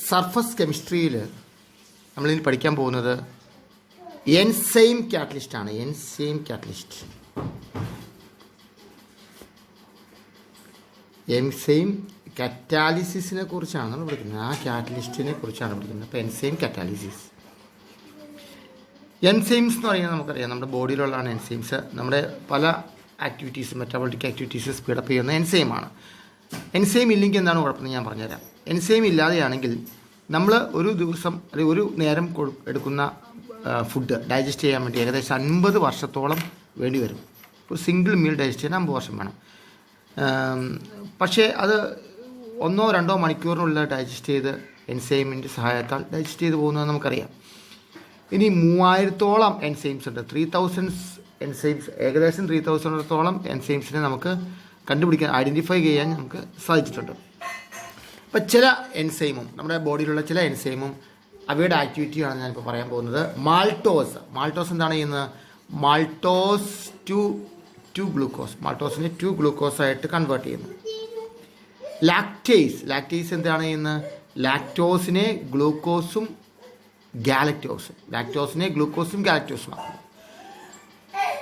Surface കെമിസ്ട്രിയിൽ നമ്മളിനി പഠിക്കാൻ പോകുന്നത് എൻസൈം കാറ്റലിസ്റ്റാണ്. എൻസൈം കാറ്റലിസ്റ്റ്, എൻസൈം കറ്റാലിസിസിനെ കുറിച്ചാണ് നമ്മൾ പഠിക്കുന്നത്. ആ കാറ്റലിസ്റ്റിനെ കുറിച്ചാണ് പഠിക്കുന്നത്. അപ്പോൾ എൻസൈം കറ്റാലിസിസ്, എൻസൈംസ് എന്ന് പറയുന്നത് നമുക്കറിയാം, നമ്മുടെ ബോഡിയിലുള്ളതാണ് എൻസൈംസ്. നമ്മുടെ പല ആക്ടിവിറ്റീസ്, മെറ്റബോളിക് ആക്ടിവിറ്റീസ് സ്പീഡപ്പ് ചെയ്യുന്ന എൻസൈമാണ്. എൻസൈം ഇല്ലെങ്കിൽ എന്താണ് കുഴപ്പമെന്ന് ഞാൻ പറഞ്ഞുതരാം. എൻസൈം ഇല്ലാതെയാണെങ്കിൽ നമ്മൾ ഒരു ദിവസം അല്ലെങ്കിൽ ഒരു നേരം എടുക്കുന്ന ഫുഡ് ഡൈജസ്റ്റ് ചെയ്യാൻ വേണ്ടി ഏകദേശം 50 വർഷത്തോളം വേണ്ടി വരും. ഒരു സിംഗിൾ മീൽ ഡൈജസ്റ്റ് ചെയ്യാൻ 50 വർഷം വേണം. പക്ഷേ അത് 1-2 മണിക്കൂറിനുള്ളിൽ ഡൈജസ്റ്റ് ചെയ്ത് എൻസൈമിൻ്റെ സഹായത്താൽ ഡൈജസ്റ്റ് ചെയ്ത് പോകുന്നത് നമുക്കറിയാം. ഇനി 3000-ഓളം എൻസൈംസ് ഉണ്ട്. 3000 എൻസൈംസ്, ഏകദേശം 3000-ഓളം എൻസൈംസിനെ നമുക്ക് കണ്ടുപിടിക്കാൻ, ഐഡൻറ്റിഫൈ ചെയ്യാൻ നമുക്ക് സാധിച്ചിട്ടുണ്ട്. അപ്പം ചില എൻസൈമും, നമ്മുടെ ബോഡിയിലുള്ള ചില എൻസൈമും അവയുടെ ആക്ടിവിറ്റിയാണ് ഞാനിപ്പോൾ പറയാൻ പോകുന്നത്. മാൾട്ടോസ് എന്താണ് ചെയ്യുന്നത്? മാൾട്ടോസ് ടു ഗ്ലൂക്കോസ്, മാൾട്ടോസിനെ 2 ഗ്ലൂക്കോസായിട്ട് കൺവേർട്ട് ചെയ്യുന്നു. ലാക്ടേസ് എന്താണ് ചെയ്യുന്നത്? ലാക്ടോസിനെ ഗ്ലൂക്കോസും ഗാലക്ടോസും ആക്കുന്നു.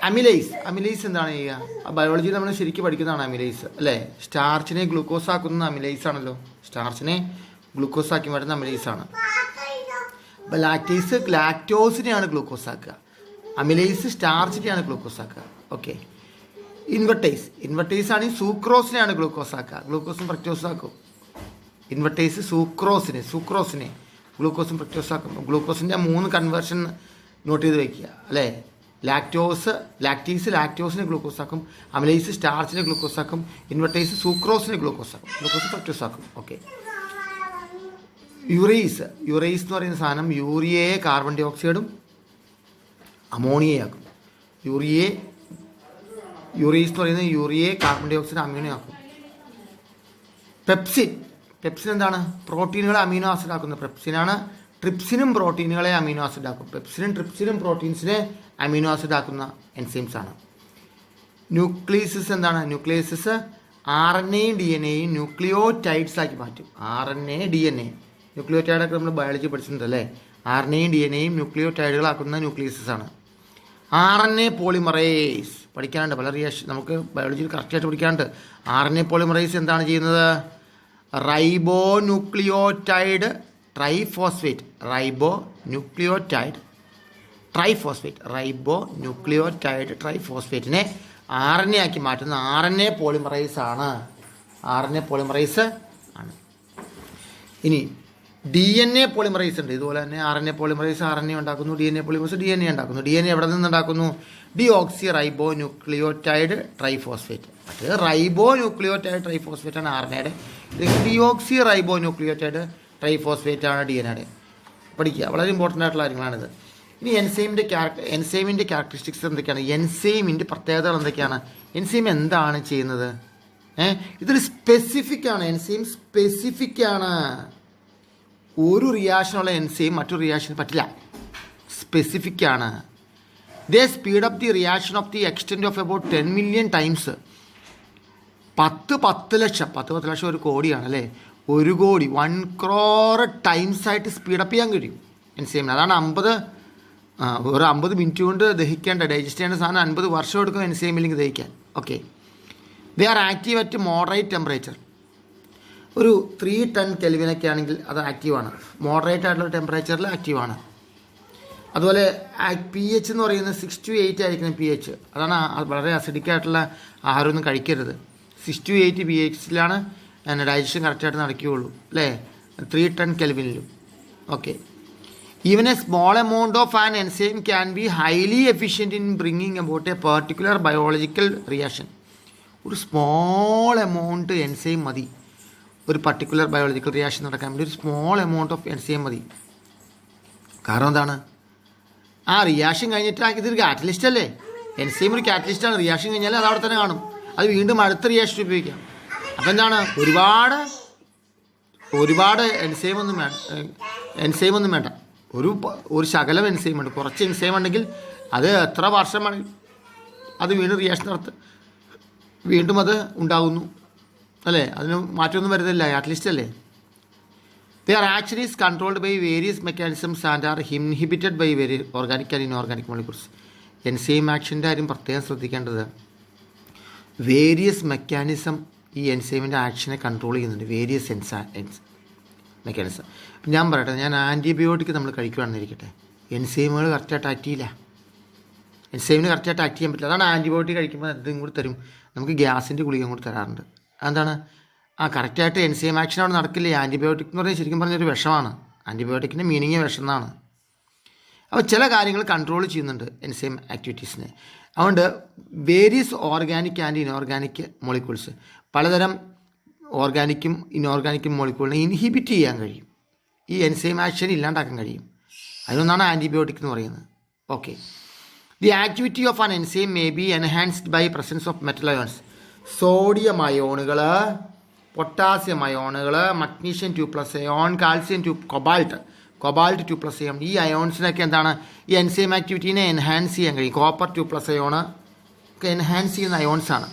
അമിലൈസ് എന്താണ് ചെയ്യുക? ബയോളജിയിൽ നമ്മൾ ശരിക്കും പഠിക്കുന്നതാണ് അമിലൈസ്, അല്ലേ? സ്റ്റാർച്ചിനെ ഗ്ലൂക്കോസ് ആക്കുന്നത് അമിലൈസ് ആണല്ലോ. സ്റ്റാർച്ചിനെ ഗ്ലൂക്കോസ് ആക്കി മാറ്റുന്ന അമിലൈസ് ആണ്. അപ്പോൾ ലാക്ടോസിനെയാണ് ഗ്ലൂക്കോസ് ആക്കുക. അമിലൈസ് സ്റ്റാർച്ചിനെയാണ് ഗ്ലൂക്കോസ് ആക്കുക. ഓക്കെ. ഇൻവെർട്ടേസ് ആണെങ്കിൽ സൂക്രോസിനെയാണ് ഗ്ലൂക്കോസ് ആക്കുക. ഗ്ലൂക്കോസും ഫ്രക്ടോസും ആക്കും. ഇൻവെർട്ടേസ് സൂക്രോസിനെ ഗ്ലൂക്കോസും ഫ്രക്ടോസും ആക്കും. ഗ്ലൂക്കോസിൻ്റെ 3 കൺവേർഷൻ നോട്ട് ചെയ്ത് വയ്ക്കുക, അല്ലേ? ലാക്ടോസിനെ ഗ്ലൂക്കോസ് ആക്കും. അമിലൈസ് സ്റ്റാർച്ചിനെ ഗ്ലൂക്കോസ് ആക്കും. ഇൻവെർട്ടേസ് സൂക്രോസിനെ ഗ്ലൂക്കോസ് ആക്കും. ഗ്ലൂക്കോസ് ഫ്രക്ടോസ് ആക്കും. ഓക്കെ. യുറേസ് എന്ന് പറയുന്ന സാധനം യൂറിയയെ കാർബൺ ഡൈ ഓക്സൈഡും അമോണിയയാക്കും. യുറേസ് എന്ന് പറയുന്നത് യൂറിയയെ കാർബൺ ഡൈ ഓക്സൈഡ് അമോണിയ ആക്കും. പെപ്സിൻ എന്താണ്? പ്രോട്ടീനുകളെ അമീനോ ആസിഡ് ആക്കുന്നത് പെപ്സിനാണ്. ട്രിപ്സിനും പ്രോട്ടീനുകളെ അമീനോ ആസിഡ് ആക്കും. ട്രിപ്സിനും പ്രോട്ടീൻസിനെ അമീനോ ആസിഡ് ആക്കുന്ന എൻസൈംസ് ആണ്. ന്യൂക്ലിയസ് എന്താണ്? RNAയും DNA-യും ന്യൂക്ലിയോടൈഡ്സ് ആക്കി മാറ്റും. ന്യൂക്ലിയോടൈഡൊക്കെ നമ്മൾ ബയോളജി പഠിച്ചിട്ടുണ്ട്, അല്ലേ? RNAയും DNA-യും ന്യൂക്ലിയോടൈഡുകളാക്കുന്ന ന്യൂക്ലിയസസ് ആണ്. RNA പോളിമറേസ് പഠിക്കാനുണ്ട്. പല റിയാക്ഷൻ നമുക്ക് ബയോളജിയിൽ കറക്റ്റായിട്ട് പഠിക്കാനുണ്ട്. RNA പോളിമറേസ് എന്താണ് ചെയ്യുന്നത്? റൈബോ ന്യൂക്ലിയോടൈഡ് ട്രൈഫോസ്ഫേറ്റിനെ RNA ആക്കി മാറ്റുന്ന RNA പോളിമറൈസ് ആണ്. ഇനി DNA പോളിമറൈസ് ഉണ്ട്. ഇതുപോലെ തന്നെ RNA പോളിമറൈസ് RNA ഉണ്ടാക്കുന്നു, DNA പോളിമറൈസ് DNA ഉണ്ടാക്കുന്നു. DNA എവിടെ നിന്നുണ്ടാക്കുന്നു? Deoxy ribo nucleotide triphosphate. അത് റൈബോ ന്യൂക്ലിയോടൈഡ് ട്രൈഫോസ്ഫേറ്റ് ആണ് RNAയുടെ. ഇത് ഡിയോക്സി റൈബോ ന്യൂക്ലിയോടൈഡ് ട്രൈഫോസ്ഫേറ്റ് ആണ് DNAയുടെ. പഠിക്കുക, വളരെ ഇമ്പോർട്ടൻ്റ് ആയിട്ടുള്ള കാര്യങ്ങളാണിത്. ഇനി എൻസൈമിൻ്റെ ക്യാരക്ടറിസ്റ്റിക്സ് എന്തൊക്കെയാണ്? എൻസൈമിൻ്റെ പ്രത്യേകതകൾ എന്തൊക്കെയാണ്? എൻസൈം എന്താണ് ചെയ്യുന്നത്? ഇതൊരു സ്പെസിഫിക് ആണ്. എൻസൈം സ്പെസിഫിക് ആണ്. ഒരു റിയാക്ഷനുള്ള എൻസൈം മറ്റൊരു റിയാക്ഷന് പറ്റില്ല. സ്പെസിഫിക് ആണ്. They speed up the reaction of the extent of about 10 million times. 10 ലക്ഷം 1 കോടിയാണ്, അല്ലേ? 1 കോടി 1 crore ടൈംസ് ആയിട്ട് സ്പീഡപ്പ് ചെയ്യാൻ കഴിയും എൻസൈമിന്. അതാണ് 50 മിനിറ്റ് കൊണ്ട് ദഹിക്കേണ്ട, ഡൈജസ്റ്റ് ചെയ്യേണ്ട സാധനം 50 വർഷം എടുക്കും എൻസൈമിലേക്ക് ദഹിക്കാൻ. Okay. They are active at moderate temperature. ഒരു 310 കെൽവിനൊക്കെ ആണെങ്കിൽ അത് ആക്റ്റീവാണ്. മോഡറേറ്റ് ആയിട്ടുള്ള ടെമ്പറേച്ചറിൽ ആക്റ്റീവാണ്. അതുപോലെ pH എന്ന് പറയുന്നത് 6 to 8 ആയിരിക്കണം pH. അതാണ് വളരെ അസിഡിക് ആയിട്ടുള്ള ആഹാരമൊന്നും കഴിക്കരുത്. 6 to 8 pHയിലാണ് ഡൈജഷൻ കറക്റ്റായിട്ട് നടക്കുകയുള്ളൂ, അല്ലേ? 310 കെൽവിനിലും. Okay. Even a small amount of an enzyme can be highly efficient in bringing about a particular biological reaction. ഒരു സ്മോൾ എമൗണ്ട് എൻസൈം മതി ഒരു പർട്ടിക്കുലർ ബയോളജിക്കൽ റിയാക്ഷൻ നടക്കാൻ വേണ്ടി. ഒരു സ്മോൾ എമൗണ്ട് ഓഫ് എൻസൈം മതി. കാരണം എന്താണ്? ആ റിയാക്ഷൻ കഴിഞ്ഞിട്ട് ഇതൊരു കാറ്റലിസ്റ്റ് അല്ലേ? എൻസൈം ഒരു കാറ്റലിസ്റ്റാണ്. റിയാക്ഷൻ കഴിഞ്ഞാൽ അത് അവിടെ തന്നെ കാണും. അത് വീണ്ടും അടുത്ത റിയാക്ഷൻ ഉപയോഗിക്കാം. അപ്പം എന്താണ്? ഒരുപാട് എൻസൈം ഒന്നും വേണ്ട. ഒരു ശകലം എൻസൈം ഉണ്ട്. കുറച്ച് എൻസൈം ഉണ്ടെങ്കിൽ അത് എത്ര വർഷമാണ് അത് വീണ്ടും റിയാക്ഷൻ വീണ്ടും അത് ഉണ്ടാകുന്നു, അല്ലേ? അതിന് മാറ്റമൊന്നും വരുന്നില്ല. കാറ്റലിസ്റ്റ് അല്ലേ? Their action is controlled by various mechanisms and are inhibited by very organic and inorganic molecules. Enzyme ആക്ഷൻ്റെ കാര്യം പ്രത്യേകം ശ്രദ്ധിക്കേണ്ടത്, വേരിയസ് മെക്കാനിസം ഈ എൻസൈമിൻ്റെ ആക്ഷനെ കൺട്രോൾ ചെയ്യുന്നുണ്ട്. Various mechanism. ഞാൻ പറയട്ടെ, ഞാൻ ആൻറ്റിബയോട്ടിക് നമ്മൾ കഴിക്കുകയാണെന്നിരിക്കട്ടെ, എൻസൈമുകൾ കറക്റ്റായിട്ട് ആക്ട് ചെയ്യില്ല. എൻസൈമിന് കറക്റ്റായിട്ട് ആക്ട് ചെയ്യാൻ പറ്റില്ല. അതാണ് ആൻറ്റിബയോട്ടിക് കഴിക്കുമ്പോൾ എന്തും കൂടി തരും, നമുക്ക് ഗ്യാസിൻ്റെ ഗുളിക കൂടി തരാറുണ്ട്. അതെന്താണ്? കറക്റ്റായിട്ട് എൻസൈം ആക്ഷൻ അവിടെ നടക്കില്ല. ആൻറ്റിബയോട്ടിക് എന്ന് പറഞ്ഞാൽ ശരിക്കും പറഞ്ഞൊരു വിഷമാണ്. ആൻറ്റിബയോട്ടിക്കിൻ്റെ മീനിങ് വിഷം എന്നാണ്. അപ്പോൾ ചില കാര്യങ്ങൾ കൺട്രോൾ ചെയ്യുന്നുണ്ട് എൻസൈം ആക്ടിവിറ്റീസിനെ. അതുകൊണ്ട് various organic and inorganic molecules, പലതരം ഓർഗാനിക്കും ഇനോർഗാനിക്കും മോളിക്യൂളിനെ ഇൻഹിബിറ്റ് ചെയ്യാൻ കഴിയും, ഈ എൻസൈം ആക്ഷൻ ഇല്ലാണ്ടാക്കാൻ കഴിയും. അതിനൊന്നാണ് ആൻറ്റിബയോട്ടിക് എന്ന് പറയുന്നത്. Okay. The activity of an enzyme may be enhanced by presence of metal ions. Sodium അയോണുകൾ, പൊട്ടാസ്യം അയോണുകൾ, magnesium 2+ ion, calcium 2, cobalt 2+ ion, ഈ അയോൺസിനൊക്കെ എന്താണ് ഈ എൻസൈം ആക്ടിവിറ്റീനെ എൻഹാൻസ് ചെയ്യാൻ കഴിയും. കോപ്പർ 2+ അയോൺ ഒക്കെ എൻഹാൻസ് ചെയ്യുന്ന അയോൺസാണ്.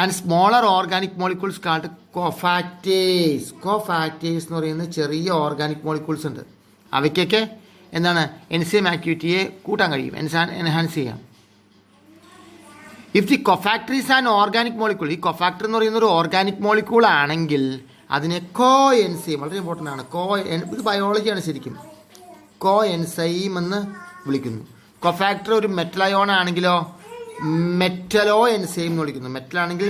And smaller organic molecules called cofactors. Cofactors എന്ന് പറയുന്ന ചെറിയ ഓർഗാനിക് മോളിക്യൂൾസ് ഉണ്ട്. അവയ്ക്കൊക്കെ എന്താണ് എൻസൈം ആക്ടിവിറ്റിയെ കൂട്ടാൻ കഴിയും, എൻഹാൻസ് ചെയ്യാം. If the cofactor is an organic molecule, ഈ കൊഫാക്ടർ എന്ന് പറയുന്ന ഒരു ഓർഗാനിക് മോളിക്യൂൾ ആണെങ്കിൽ അതിനെ കോ എൻസൈം, വളരെ ഇമ്പോർട്ടൻ്റ് ആണ്, ഇത് ബയോളജിയാണ് ശരിക്കും, കോ എൻസൈം എന്ന് വിളിക്കുന്നു. കൊഫാക്ടർ ഒരു മെറ്റൽ അയോൺ ആണെങ്കിലോ മെറ്റലോ എൻസൈം എന്ന് വിളിക്കുന്നു. മെറ്റലാണെങ്കിൽ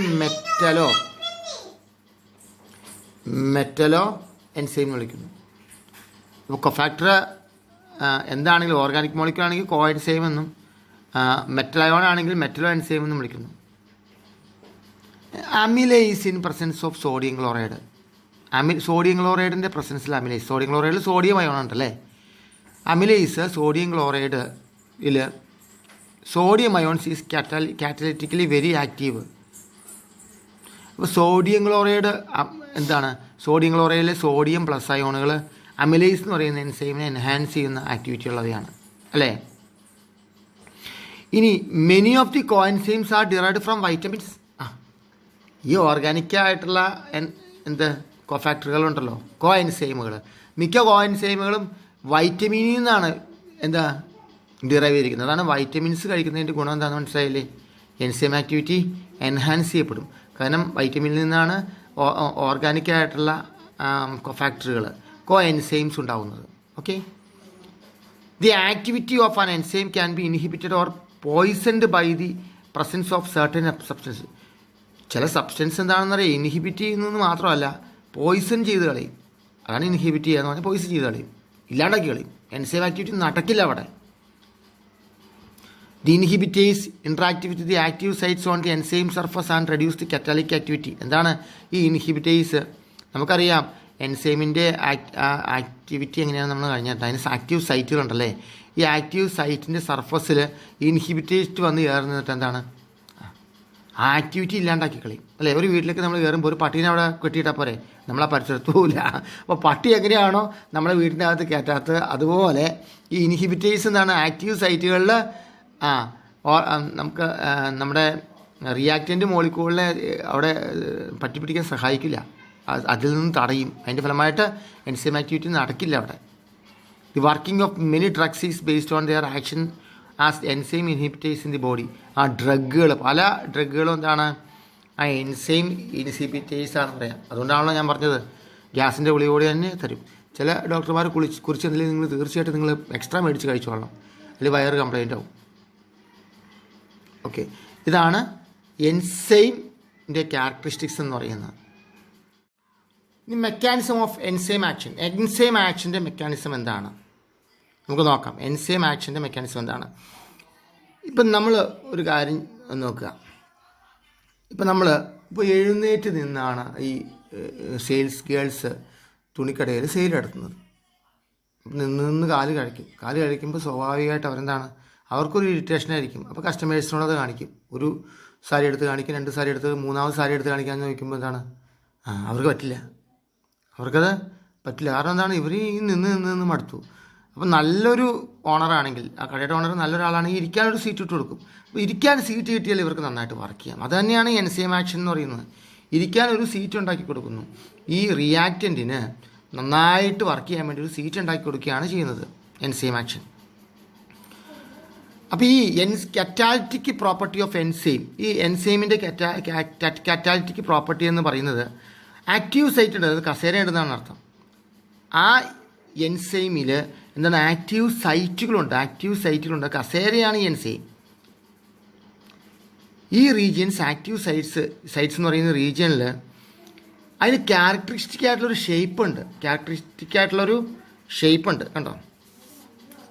മെറ്റലോ എൻസൈം എന്ന് വിളിക്കുന്നു. അപ്പോൾ കൊഫാക്ടർ എന്താണെങ്കിലും ഓർഗാനിക് മോളിക്യൂൾ ആണെങ്കിൽ കോ എൻസൈം എന്നും, മെറ്റൽ അയോൺ ആണെങ്കിൽ മെറ്റലോ എൻസൈം എന്നും വിളിക്കുന്നു. Amylase in presence of sodium chloride. Sodium ക്ലോറൈഡിൻ്റെ പ്രസൻസിൽ അമിലേസ്, സോഡിയം ക്ലോറൈഡിൽ സോഡിയം അയോൺ ഉണ്ടല്ലേ, അമിലേസ് സോഡിയം ക്ലോറൈഡിൽ sodium ions is catalytically very active. അപ്പോൾ സോഡിയം ക്ലോറൈഡ് എന്താണ്, സോഡിയം ക്ലോറൈഡിലെ സോഡിയം പ്ലസ് അയോണുകൾ അമിലേസ് എന്ന് പറയുന്ന എൻസൈമിനെ എൻഹാൻസ് ചെയ്യുന്ന ആക്ടിവിറ്റി ഉള്ളവയാണ് അല്ലേ. ഇനി many of the coenzymes are derived from vitamins. ഈ ഓർഗാനിക്കായിട്ടുള്ള കോഫാക്ടറുകളുണ്ടല്ലോ, കോ എൻസൈമുകൾ, മിക്ക കോ എൻസൈമുകളും വൈറ്റമിനിൽ നിന്നാണ് ഡിറൈവ് ചെയ്തിരിക്കുന്നത്. അതാണ് വൈറ്റമിൻസ് കഴിക്കുന്നതിൻ്റെ ഗുണം എന്താണെന്ന് മനസ്സിലായില്ലേ, എൻസൈം ആക്ടിവിറ്റി എൻഹാൻസ് ചെയ്യപ്പെടും. കാരണം വൈറ്റമിനിൽ നിന്നാണ് ഓർഗാനിക്കായിട്ടുള്ള കോഫാക്ടറുകൾ, കോ എൻസൈംസ് ഉണ്ടാകുന്നത്. Okay. The activity of an enzyme can be inhibited or poisoned by the presence of certain substance. ചില സബ്സ്റ്റൻസ് എന്താണെന്ന് അറിയാം, ഇൻഹിബിറ്റ് ചെയ്യുന്നതെന്ന് മാത്രമല്ല പോയിസൺ ചെയ്ത് കളയും. അതാണ് ഇൻഹിബിറ്റ് ചെയ്യുക എന്ന് പറഞ്ഞാൽ, പോയിസൺ ചെയ്ത് കളയും, ഇല്ലാണ്ടാക്കി കളയും. എൻസൈം ആക്ടിവിറ്റി നടക്കില്ല അവിടെ. The inhibitors interact with the active sites on the enzyme surface and reduce the catalytic activity. എന്താണ് ഈ ഇൻഹിബിറ്റേഴ്സ്? നമുക്കറിയാം എൻസൈമിൻ്റെ ആക്ടിവിറ്റി എങ്ങനെയാണ് നമ്മൾ കഴിഞ്ഞിട്ട്, അതിന് ആക്റ്റീവ് സൈറ്റുകളുണ്ടല്ലേ, ഈ ആക്റ്റീവ് സൈറ്റിൻ്റെ സർഫസിൽ ഇൻഹിബിറ്റേഴ്സ് വന്ന് കയറുന്നിട്ട് എന്താണ് ആക്ടിവിറ്റി ഇല്ലാണ്ടാക്കി കളയും അല്ലേ. ഒരു വീട്ടിലേക്ക് നമ്മൾ കയറുമ്പോൾ ഒരു പട്ടീനെ അവിടെ കെട്ടിയിട്ടാൽ പോരെ, നമ്മളാ പരിസരത്ത് പോവില്ല. അപ്പോൾ പട്ടി എങ്ങനെയാണോ നമ്മളെ വീടിൻ്റെ അകത്ത് കയറ്റാത്തത്, അതുപോലെ ഈ ഇൻഹിബിറ്റേഴ്സ് എന്താണ് ആക്റ്റീവ് സൈറ്റുകളിൽ നമുക്ക് നമ്മുടെ റിയാക്റ്റൻ്റ് മോളിക്യൂളിനെ അവിടെ പറ്റിപ്പിടിക്കാൻ സഹായിക്കില്ല, അതിൽ നിന്ന് തടയും. അതിൻ്റെ ഫലമായിട്ട് എൻസൈം ആക്ടിവിറ്റി നടക്കില്ല അവിടെ. The working of many drugs is based on their action as enzyme inhibitors in the body. ഡ്രഗുകൾ, പല ഡ്രഗുകളും എന്താണ് എൻസൈം ഇൻഹിബിറ്റേഴ്സ് ആണെന്ന് പറയാം. അതുകൊണ്ടാണല്ലോ ഞാൻ പറഞ്ഞത് ഗ്യാസിൻ്റെ ഗുളിക തന്നെ തരും. ചില ഡോക്ടർമാർ കുറിച്ച് എന്തെങ്കിലും നിങ്ങൾ തീർച്ചയായിട്ടും നിങ്ങൾ എക്സ്ട്രാ മേടിച്ച് കഴിച്ചോളണം, അല്ലെങ്കിൽ വയറ് കംപ്ലൈൻ്റ് ആവും. ഓക്കെ, ഇതാണ് എൻസൈമിൻ്റെ ക്യാരക്ടറിസ്റ്റിക്സ് എന്ന് പറയുന്നത്. ഇനി mechanism of enzyme action. Enzyme ആക്ഷൻ്റെ മെക്കാനിസം എന്താണ് നമുക്ക് നോക്കാം. എൻസൈം ആക്ഷൻ്റെ മെക്കാനിസം എന്താണ്? ഇപ്പം നമ്മൾ ഒരു കാര്യം നോക്കുക. ഇപ്പം നമ്മൾ എഴുന്നേറ്റ് നിന്നാണ് ഈ സെയിൽസ് ഗേൾസ് തുണിക്കടയിൽ സെയിൽ നടത്തുന്നത്. നിന്ന് കാല് കഴിക്കുമ്പോൾ സ്വാഭാവികമായിട്ട് അവരെന്താണ്, അവർക്കൊരു ഇറിറ്റേഷനായിരിക്കും. അപ്പോൾ കസ്റ്റമേഴ്സിനോടത് കാണിക്കും. ഒരു സാരി എടുത്ത് കാണിക്കും, 2 സാരി എടുത്ത്, 3ാമത് സാരി എടുത്ത് കാണിക്കാമെന്ന് ചോദിക്കുമ്പോൾ എന്താണ്, അവർക്ക് പറ്റില്ല, അവർക്കത് പറ്റില്ല. കാരണം എന്താണ്, ഇവർ ഈ നിന്ന് മടുത്തു. അപ്പം നല്ലൊരു ഓണറാണെങ്കിൽ, ആ കടയുടെ ഓണർ നല്ലൊരാളാണെങ്കിൽ ഇരിക്കാനൊരു സീറ്റ് ഇട്ട് കൊടുക്കും. അപ്പോൾ ഇരിക്കാൻ സീറ്റ് കിട്ടിയാൽ ഇവർക്ക് നന്നായിട്ട് വർക്ക് ചെയ്യാം. അത് തന്നെയാണ് എൻസൈം ആക്ഷൻ എന്ന് പറയുന്നത്. ഇരിക്കാനൊരു സീറ്റ് ഉണ്ടാക്കി കൊടുക്കുന്നു. ഈ റിയാക്റ്റൻറ്റിന് നന്നായിട്ട് വർക്ക് ചെയ്യാൻ വേണ്ടി ഒരു സീറ്റ് ഉണ്ടാക്കി കൊടുക്കുകയാണ് ചെയ്യുന്നത് എൻസൈം ആക്ഷൻ. അപ്പോൾ ഈ കറ്റാലിറ്റിക് പ്രോപ്പർട്ടി ഓഫ് എൻസൈം, ഈ എൻസൈമിൻ്റെ കറ്റാലിറ്റിക് പ്രോപ്പർട്ടി എന്ന് പറയുന്നത് ആക്റ്റീവ് സൈറ്റ് ഉണ്ട്, അത് കസേര ഉണ്ടെന്നാണ് അർത്ഥം. ആ എൻസൈമിൽ എന്താണ് ആക്റ്റീവ് സൈറ്റുകളുണ്ട്. കസേരയാണ് ഈ എൻസൈം. ഈ റീജിയൻസ് ആക്റ്റീവ് സൈറ്റ്സ് എന്ന് പറയുന്ന റീജിയനിൽ അതിന് ക്യാരക്ടറിസ്റ്റിക് ആയിട്ടുള്ളൊരു ഷേപ്പ് ഉണ്ട് കണ്ടോ.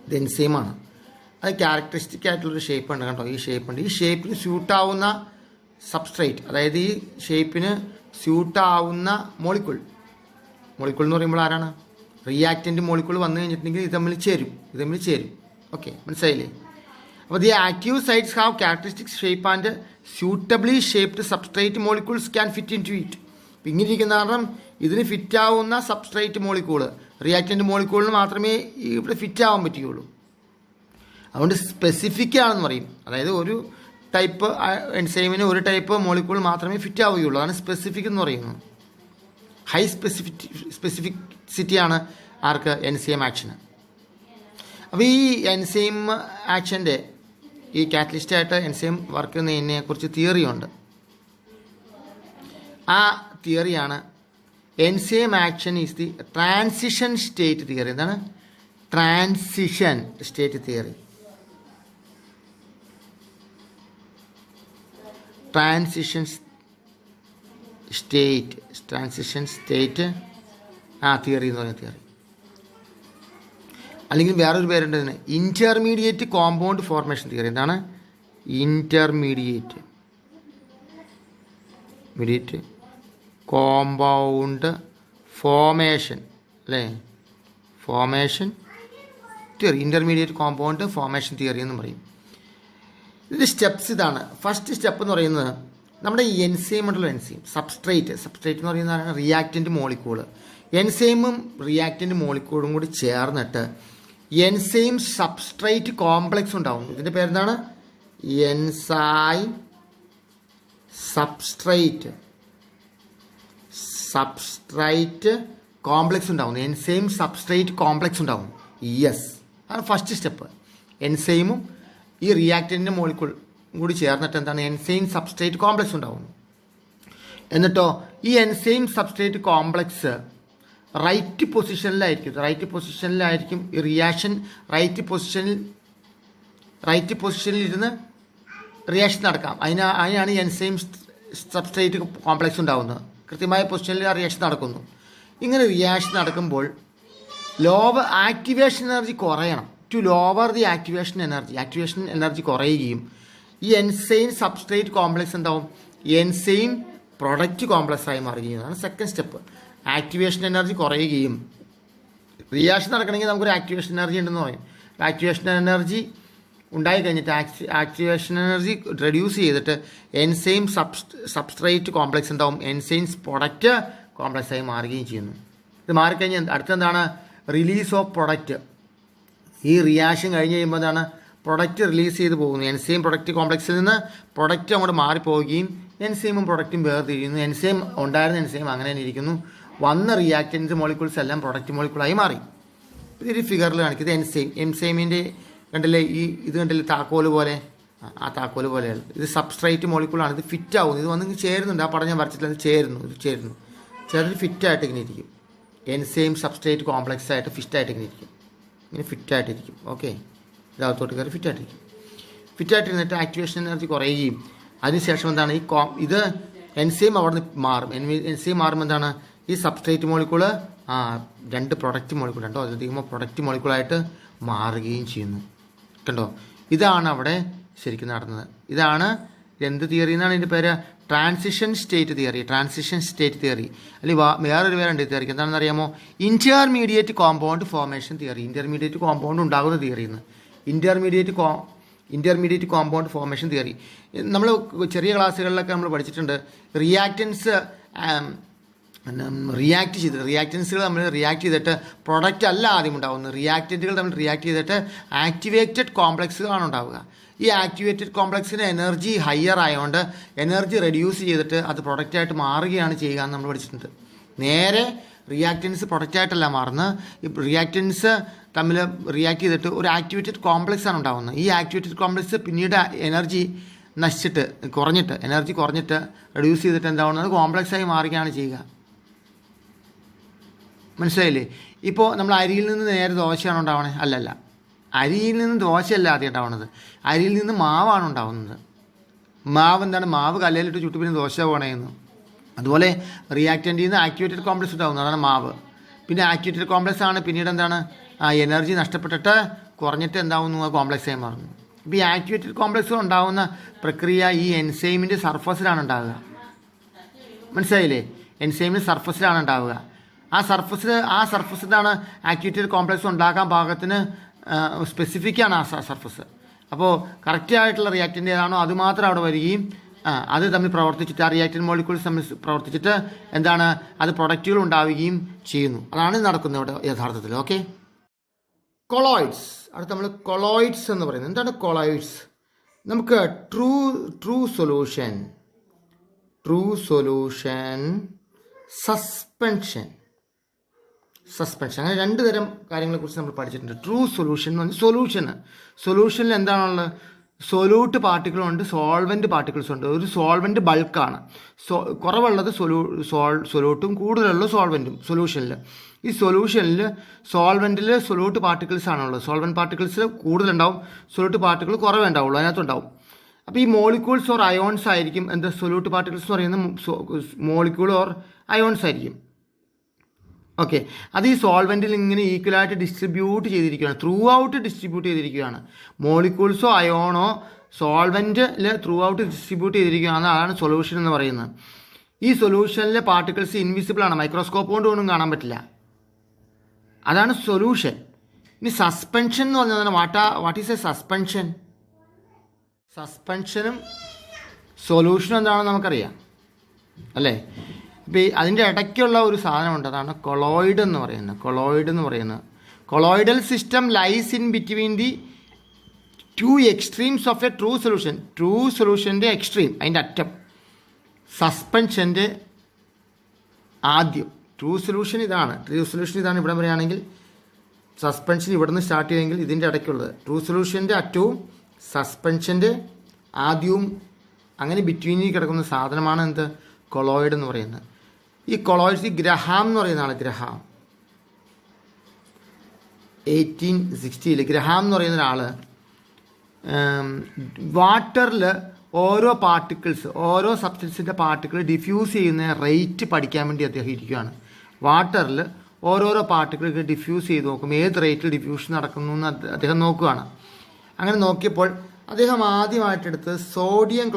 ഇത് എൻസൈമാണ്, അത് ക്യാരക്ടറിസ്റ്റിക് ആയിട്ടുള്ളൊരു ഷേപ്പ് ഉണ്ട് കണ്ടോ. ഈ ഷേപ്പിന് സ്യൂട്ടാവുന്ന സബ്സ്ട്രേറ്റ്, അതായത് ഈ ഷേപ്പിന് സ്യൂട്ടാവുന്ന മോളിക്യൂൾ എന്ന് പറയുമ്പോൾ ആരാണ്? റിയാക്റ്റൻ്റ് മോളിക്യൂൾ വന്നു കഴിഞ്ഞിട്ടുണ്ടെങ്കിൽ ഇത് തമ്മിൽ ചേരും. ഓക്കെ, മനസ്സിലായില്ലേ? അപ്പോൾ the active sites have characteristic shape and suitably shaped substrate molecules can fit in to it. ഇപ്പം ഇങ്ങനെ ഇരിക്കുന്ന കാരണം ഇതിന് ഫിറ്റാവുന്ന സബ്സ്ട്രേറ്റ് മോളിക്യൂൾ, റിയാക്റ്റൻ്റ് മോളിക്യൂളിന് മാത്രമേ ഇവിടെ ഫിറ്റ് ആവാൻ പറ്റുകയുള്ളൂ. അതുകൊണ്ട് സ്പെസിഫിക് ആണെന്ന് പറയും. അതായത് ഒരു ടൈപ്പ് എൻസൈമിന് ഒരു ടൈപ്പ് മോളിക്യൂൾ മാത്രമേ ഫിറ്റ് ആവുകയുള്ളൂ. അതാണ് സ്പെസിഫിക് എന്ന് പറയുന്നത്. ഹൈ സ്പെസിഫിസിറ്റിയാണ് ആർക്ക്? എൻസൈം ആക്ഷന്. അപ്പോൾ ഈ എൻസൈം ആക്ഷൻ്റെ ഈ കാറ്റലിസ്റ്റായിട്ട് എൻസൈം വർക്ക് ചെയ്യുന്നതിനെക്കുറിച്ച് തിയറിയുണ്ട്. ആ തിയറിയാണ് enzyme action is the transition state theory. എന്താണ് transition state theory? Transition state theory എന്ന് പറയുന്ന തിയറി. അല്ലെങ്കിൽ വേറൊരു പേരുണ്ട് ഇതിന്, ഇൻ്റർമീഡിയറ്റ് കോമ്പൗണ്ട് ഫോർമേഷൻ തിയറി. എന്താണ് ഇൻ്റർമീഡിയറ്റ് കോമ്പൗണ്ട് ഫോർമേഷൻ, അല്ലേ? Formation theory, intermediate compound formation theory എന്ന് പറയും. ഇതിൻ്റെ സ്റ്റെപ്സ് ഇതാണ്. ഫസ്റ്റ് സ്റ്റെപ്പ് എന്ന് പറയുന്നത് നമ്മുടെ ഈ എൻസൈം സബ്സ്ട്രേറ്റ് എന്ന് പറയുന്നതാണ് റിയാക്റ്റൻ്റ് മോളിക്യൂൾ. എൻസൈമും റിയാക്റ്റൻ്റ് മോളിക്യൂളും കൂടി ചേർന്നിട്ട് എൻസൈം സബ്സ്ട്രേറ്റ് കോംപ്ലക്സ് ഉണ്ടാവും. ഇതിൻ്റെ പേരെന്താണ്? എൻസൈം സബ്സ്ട്രേറ്റ് കോംപ്ലക്സ് ഉണ്ടാവും. എൻസൈം സബ്സ്ട്രേറ്റ് കോംപ്ലക്സ് ഉണ്ടാവും. യെസ്, അതാണ് ഫസ്റ്റ് സ്റ്റെപ്പ്. എൻസൈമും ഈ റിയാക്റ്റൻ്റ് മോളിക്യൂൾ കൂടി ചേർന്നിട്ട് എന്താണ്? എൻസൈം സബ്സ്ട്രേറ്റ് കോംപ്ലക്സ് ഉണ്ടാവും. എന്നിട്ടോ ഈ എൻസൈം സബ്സ്ട്രേറ്റ് കോംപ്ലക്സ് റൈറ്റ് പൊസിഷനിലായിരിക്കും ഈ റിയാക്ഷൻ. റൈറ്റ് പൊസിഷനിൽ ഇരുന്ന് റിയാക്ഷൻ നടക്കാം. അതിനാണ് എൻസൈം സബ്സ്ട്രേറ്റ് കോംപ്ലക്സ് ഉണ്ടാകുന്നത്. കൃത്യമായ പൊസിഷനിൽ ആ റിയാക്ഷൻ നടക്കുന്നു. ഇങ്ങനെ റിയാക്ഷൻ നടക്കുമ്പോൾ ആക്ടിവേഷൻ എനർജി കുറയണം. To lower the activation energy കുറയുകയും ഈ എൻസൈം സബ്സ്ട്രേറ്റ് കോംപ്ലക്സ് എന്താവും? എൻസൈം പ്രൊഡക്റ്റ് കോംപ്ലക്സ് ആയി മാറുകയും. അതാണ് സെക്കൻഡ് സ്റ്റെപ്പ്. ആക്ടിവേഷൻ എനർജി കുറയുകയും, റിയാക്ഷൻ നടക്കണമെങ്കിൽ നമുക്കൊരു ആക്ടിവേഷൻ എനർജി ഉണ്ടെന്ന് പറയും. ആക്ടിവേഷൻ എനർജി ഉണ്ടായി കഴിഞ്ഞിട്ട് ആക്ടിവേഷൻ എനർജി റെഡ്യൂസ് ചെയ്തിട്ട് എൻസൈം സബ്സ്ട്രേറ്റ് കോംപ്ലക്സ് എന്താവും? എൻസൈംസ് പ്രൊഡക്റ്റ് കോംപ്ലക്സ് ആയി മാറുകയും ചെയ്യുന്നു. ഇത് മാറിക്കഴിഞ്ഞാൽ അടുത്തെന്താണ്? Release of product. ഈ റിയാക്ഷൻ കഴിഞ്ഞ് കഴിയുമ്പോൾ എന്താണ്? പ്രൊഡക്റ്റ് റിലീസ് ചെയ്ത് പോകുന്നു. എൻസൈം പ്രൊഡക്റ്റ് കോംപ്ലക്സിൽ നിന്ന് പ്രൊഡക്റ്റ് അങ്ങോട്ട് മാറിപ്പോവുകയും എൻസൈമും പ്രൊഡക്റ്റും വേർതിരിയുന്നു. ഉണ്ടായിരുന്ന എൻസൈം അങ്ങനെ തന്നെ ഇരിക്കുന്നു. വന്ന റിയാക്റ്റൻസ് മോളിക്യൂൾസ് എല്ലാം പ്രൊഡക്റ്റ് മോളിക്യൂളായി മാറി. ഇതൊരു ഫിഗറിൽ കാണിക്കുന്നത് എൻസൈമിൻ്റെ കണ്ടില്ലേ? ഇത് കണ്ടില്ലേ? താക്കോല് പോലെ, ആ താക്കോല് പോലെയാണ്. ഇത് സബ്സ്ട്രേറ്റ് മോളിക്യൂളാണ്. ഇത് ഫിറ്റ് ആവുന്നു. ഇത് വന്ന് ചേരുന്നുണ്ട്. ആ പടം ഞാൻ വരച്ചിട്ടില്ല. ഇത് ചേരുന്നു. ഫിറ്റായിട്ട് ഇങ്ങനെ ഇരിക്കും. എൻസൈം സബ്സ്ട്രേറ്റ് കോംപ്ലക്സ് ആയിട്ട് ഫിറ്റായിട്ട് ഇങ്ങനെ ഇരിക്കും. ഇങ്ങനെ ഫിറ്റായിട്ടിരിക്കും. ഓക്കെ, ഇതകത്തോട്ട് കയറി ഫിറ്റായിട്ടിരുന്നിട്ട് ആക്ടിവേഷൻ എനർജി കുറയുകയും അതിനുശേഷം എന്താണ്? ഇത് എൻസൈം അവിടെ നിന്ന് മാറും. എൻസൈം മാറുമ്പോൾ എന്താണ്? ഈ സബ്സ്ട്രേറ്റ് മോളിക്യൂള് രണ്ട് പ്രൊഡക്റ്റ് മോളിക്യൂൾ ഉണ്ടോ അതിലധികം പ്രൊഡക്റ്റ് മോളിക്യൂളായിട്ട് മാറുകയും ചെയ്യുന്നു. കണ്ടോ? ഇതാണ് അവിടെ ശരിക്കും നടന്നത്. ഇതാണ് എന്ത് തിയറി എന്നാണ് ഇതിൻ്റെ പേര്? Transition state theory. അല്ലെങ്കിൽ വേറൊരു പേരുണ്ട് ഈ തിയറിക്ക്. എന്താണെന്ന് അറിയാമോ? Intermediate compound formation theory. Intermediate compound ഉണ്ടാകുന്ന തിയറിന്ന്. ഇൻ്റർമീഡിയറ്റ് കോമ്പൗണ്ട് ഫോർമേഷൻ തിയറി നമ്മൾ ചെറിയ ക്ലാസ്സുകളിലൊക്കെ നമ്മൾ പഠിച്ചിട്ടുണ്ട്. റിയാക്റ്റൻസുകൾ നമ്മൾ റിയാക്ട് ചെയ്തിട്ട് പ്രൊഡക്റ്റ് അല്ല ആദ്യം ഉണ്ടാകുന്നത്. റിയാക്റ്റൻറ്റുകൾ തമ്മിൽ റിയാക്ട് ചെയ്തിട്ട് ആക്ടിവേറ്റഡ് കോംപ്ലക്സുകളാണ് ഉണ്ടാവുക. ഈ ആക്ടിവേറ്റഡ് കോംപ്ലക്സിന് എനർജി ഹയർ ആയതുകൊണ്ട് എനർജി റെഡ്യൂസ് ചെയ്തിട്ട് അത് പ്രൊഡക്റ്റായിട്ട് മാറുകയാണ് ചെയ്യുക എന്ന് നമ്മൾ പഠിച്ചിട്ടുണ്ട്. നേരെ റിയാക്റ്റൻസ് പ്രൊഡക്റ്റായിട്ടല്ല മാറുന്നത്. ഈ റിയാക്റ്റൻസ് തമ്മിൽ റിയാക്ട് ചെയ്തിട്ട് ഒരു ആക്ടിവേറ്റഡ് കോംപ്ലക്സ് ആണ് ഉണ്ടാകുന്നത്. ഈ ആക്ടിവേറ്റഡ് കോംപ്ലക്സ് പിന്നീട് എനർജി നശിച്ചിട്ട് എനർജി കുറഞ്ഞിട്ട് റെഡ്യൂസ് ചെയ്തിട്ട് എന്താവുന്നത് കോംപ്ലക്സായി മാറുകയാണ് ചെയ്യുക. മനസ്സിലായില്ലേ? ഇപ്പോൾ നമ്മൾ അരിയിൽ നിന്ന് നേരെ ദോശയാണ് ഉണ്ടാവണേ? അല്ലല്ല, അരിയിൽ നിന്ന് ദോശയല്ല ആദ്യം ഉണ്ടാവുന്നത്, അരിയിൽ നിന്ന് മാവാണ് ഉണ്ടാവുന്നത്. മാവ് എന്താണ്? മാവ് കല്ലയിലിട്ട് ചുട്ടു പിന്നെ ദോശ പോകണേന്ന്. അതുപോലെ റിയാക്റ്റൻറ്റിൽ നിന്ന് ആക്ടിവേറ്റഡ് കോംപ്ലക്സ് ഉണ്ടാകുന്നു, അതാണ് മാവ്. പിന്നെ ആക്ടിവേറ്റഡ് കോംപ്ലക്സ് ആണ് പിന്നീട് എന്താണ് എനർജി നഷ്ടപ്പെട്ടിട്ട് കുറഞ്ഞിട്ട് എന്താവുന്നു കോംപ്ലക്സായി മാറുന്നു. ഇപ്പോൾ ഈ ആക്ടിവേറ്റഡ് കോംപ്ലക്സ് ഉണ്ടാകുന്ന പ്രക്രിയ ഈ എൻസൈമിൻ്റെ സർഫസിലാണ് ഉണ്ടാവുക. മനസ്സിലായില്ലേ? എൻസൈമിൻ്റെ സർഫസിലാണ് ഉണ്ടാവുക. ആ സർഫസിലാണ് ആക്ടിവേറ്റഡ് കോംപ്ലക്സ് ഉണ്ടാക്കാൻ പാകത്തിന് സ്പെസിഫിക്കാണ് ആ സർഫസ്. അപ്പോൾ കറക്റ്റായിട്ടുള്ള റിയാക്റ്റൻ്റ് ഏതാണോ അത് മാത്രം അവിടെ വരികയും അത് തമ്മിൽ പ്രവർത്തിച്ചിട്ട് ആ റിയാക്റ്റൻ്റ് മോളിക്യൂൾസ് തമ്മിൽ പ്രവർത്തിച്ചിട്ട് എന്താണ് അത് പ്രൊഡക്റ്റുകൾ ഉണ്ടാവുകയും ചെയ്യുന്നു. അതാണ് നടക്കുന്നത് ഇവിടെ യഥാർത്ഥത്തിൽ. Okay, colloids. അടുത്ത് നമ്മൾ കൊളോയിഡ്സ് എന്ന് പറയുന്നത് എന്താണ്? കൊളോയിഡ്സ് നമുക്ക് ട്രൂ സൊല്യൂഷൻ സസ്പെൻഷൻ അങ്ങനെ രണ്ട് തരം കാര്യങ്ങളെക്കുറിച്ച് നമ്മൾ പഠിച്ചിട്ടുണ്ട്. ട്രൂ സൊല്യൂഷൻ എന്ന് പറഞ്ഞാൽ സൊല്യൂഷനിൽ എന്താണുള്ളത്? സൊല്യൂട്ട് പാർട്ടിക്കിളുണ്ട്, സോൾവെൻറ്റ് പാർട്ടിക്കിൾസ് ഉണ്ട്. ഒരു സോൾവെൻറ്റ് ബൾക്കാണ്, കുറവുള്ളത് സൊല്യൂട്ടും കൂടുതലുള്ളത് സോൾവെൻറ്റും. സൊല്യൂഷനിൽ ഈ സോൾവെൻറ്റിൽ സൊല്യൂട്ട് പാർട്ടിക്കിൾസ് ആണുള്ളത്. സോൾവെൻറ്റ് പാർട്ടിക്കിൾസ് കൂടുതലുണ്ടാവും, സൊല്യൂട്ട് പാർട്ടിക്കിൾ കുറവേ ഉണ്ടാവുള്ളൂ, അതിനകത്തുണ്ടാവും. അപ്പോൾ ഈ മോളിക്യൂൾസ് ഓർ അയോൺസ് ആയിരിക്കും എന്താ സൊല്യൂട്ട് പാർട്ടിക്കിൾസ് എന്ന് പറയുന്ന മോളിക്യൂൾ ഓർ അയോൺസ് ആയിരിക്കും. ഓക്കെ, അത് ഈ സോൾവെൻറ്റിൽ ഇങ്ങനെ ഈക്വലായിട്ട് ഡിസ്ട്രിബ്യൂട്ട് ചെയ്തിരിക്കുകയാണ്, ത്രൂ ഔട്ട് ഡിസ്ട്രിബ്യൂട്ട് ചെയ്തിരിക്കുകയാണ്. മോളിക്യൂൾസോ അയോണോ സോൾവെൻറ്റിൽ ത്രൂ ഔട്ട് ഡിസ്ട്രിബ്യൂട്ട് ചെയ്തിരിക്കുകയാണ്. അതാണ് സൊല്യൂഷൻ എന്ന് പറയുന്നത്. ഈ സൊല്യൂഷനിലെ പാർട്ടിക്കിൾസ് ഇൻവിസിബിൾ ആണ്, മൈക്രോസ്കോപ്പ് കൊണ്ട് ഒന്നും കാണാൻ പറ്റില്ല. അതാണ് സൊല്യൂഷൻ. ഇനി സസ്പെൻഷൻ എന്ന് പറഞ്ഞാൽ വാട്ട് ഈസ് എ സസ്പെൻഷൻ? സസ്പെൻഷനും സൊല്യൂഷനും എന്താണെന്ന് നമുക്കറിയാം അല്ലേ? ഇപ്പോൾ അതിൻ്റെ ഇടയ്ക്കുള്ള ഒരു സാധനമുണ്ട്, അതാണ് കൊളോയിഡ് എന്ന് പറയുന്നത്. Colloidal system lies in between the two extremes of a true solution. True സൊല്യൂഷൻ്റെ എക്സ്ട്രീം, അതിൻ്റെ അറ്റം. സസ്പെൻഷൻ്റെ ആദ്യം. ട്രൂ സൊല്യൂഷൻ ഇതാണ് ഇവിടെ പറയുകയാണെങ്കിൽ. സസ്പെൻഷൻ ഇവിടെ നിന്ന് സ്റ്റാർട്ട് ചെയ്യുമെങ്കിൽ ഇതിൻ്റെ ഇടയ്ക്കുള്ളത് ട്രൂ സൊല്യൂഷൻ്റെ അറ്റവും സസ്പെൻഷൻ്റെ ആദ്യവും അങ്ങനെ ബിറ്റ്വീനിൽ കിടക്കുന്ന സാധനമാണ് എന്ത്? കൊളോയിഡ് എന്ന് പറയുന്നത്. ഈ കൊളോയിഡ്സ് ഈ ഗ്രഹാം എന്ന് പറയുന്ന ആൾ, 1860 ഗ്രഹാം എന്ന് പറയുന്ന ഒരാൾ വാട്ടറിൽ ഓരോ സബ്സ്റ്റൻസിൻ്റെ പാർട്ടിക്കിൾ ഡിഫ്യൂസ് ചെയ്യുന്ന റേറ്റ് പഠിക്കാൻ വേണ്ടി അദ്ദേഹം ഇരിക്കുകയാണ്. വാട്ടറിൽ ഓരോരോ പാർട്ടിക്കിൾ ഡിഫ്യൂസ് ചെയ്ത് നോക്കും, ഏത് റേറ്റിൽ ഡിഫ്യൂഷൻ നടക്കുന്നു എന്ന് അദ്ദേഹം നോക്കുകയാണ്. അങ്ങനെ നോക്കിയപ്പോൾ അദ്ദേഹം ആദ്യമായിട്ടെടുത്ത് സോഡിയം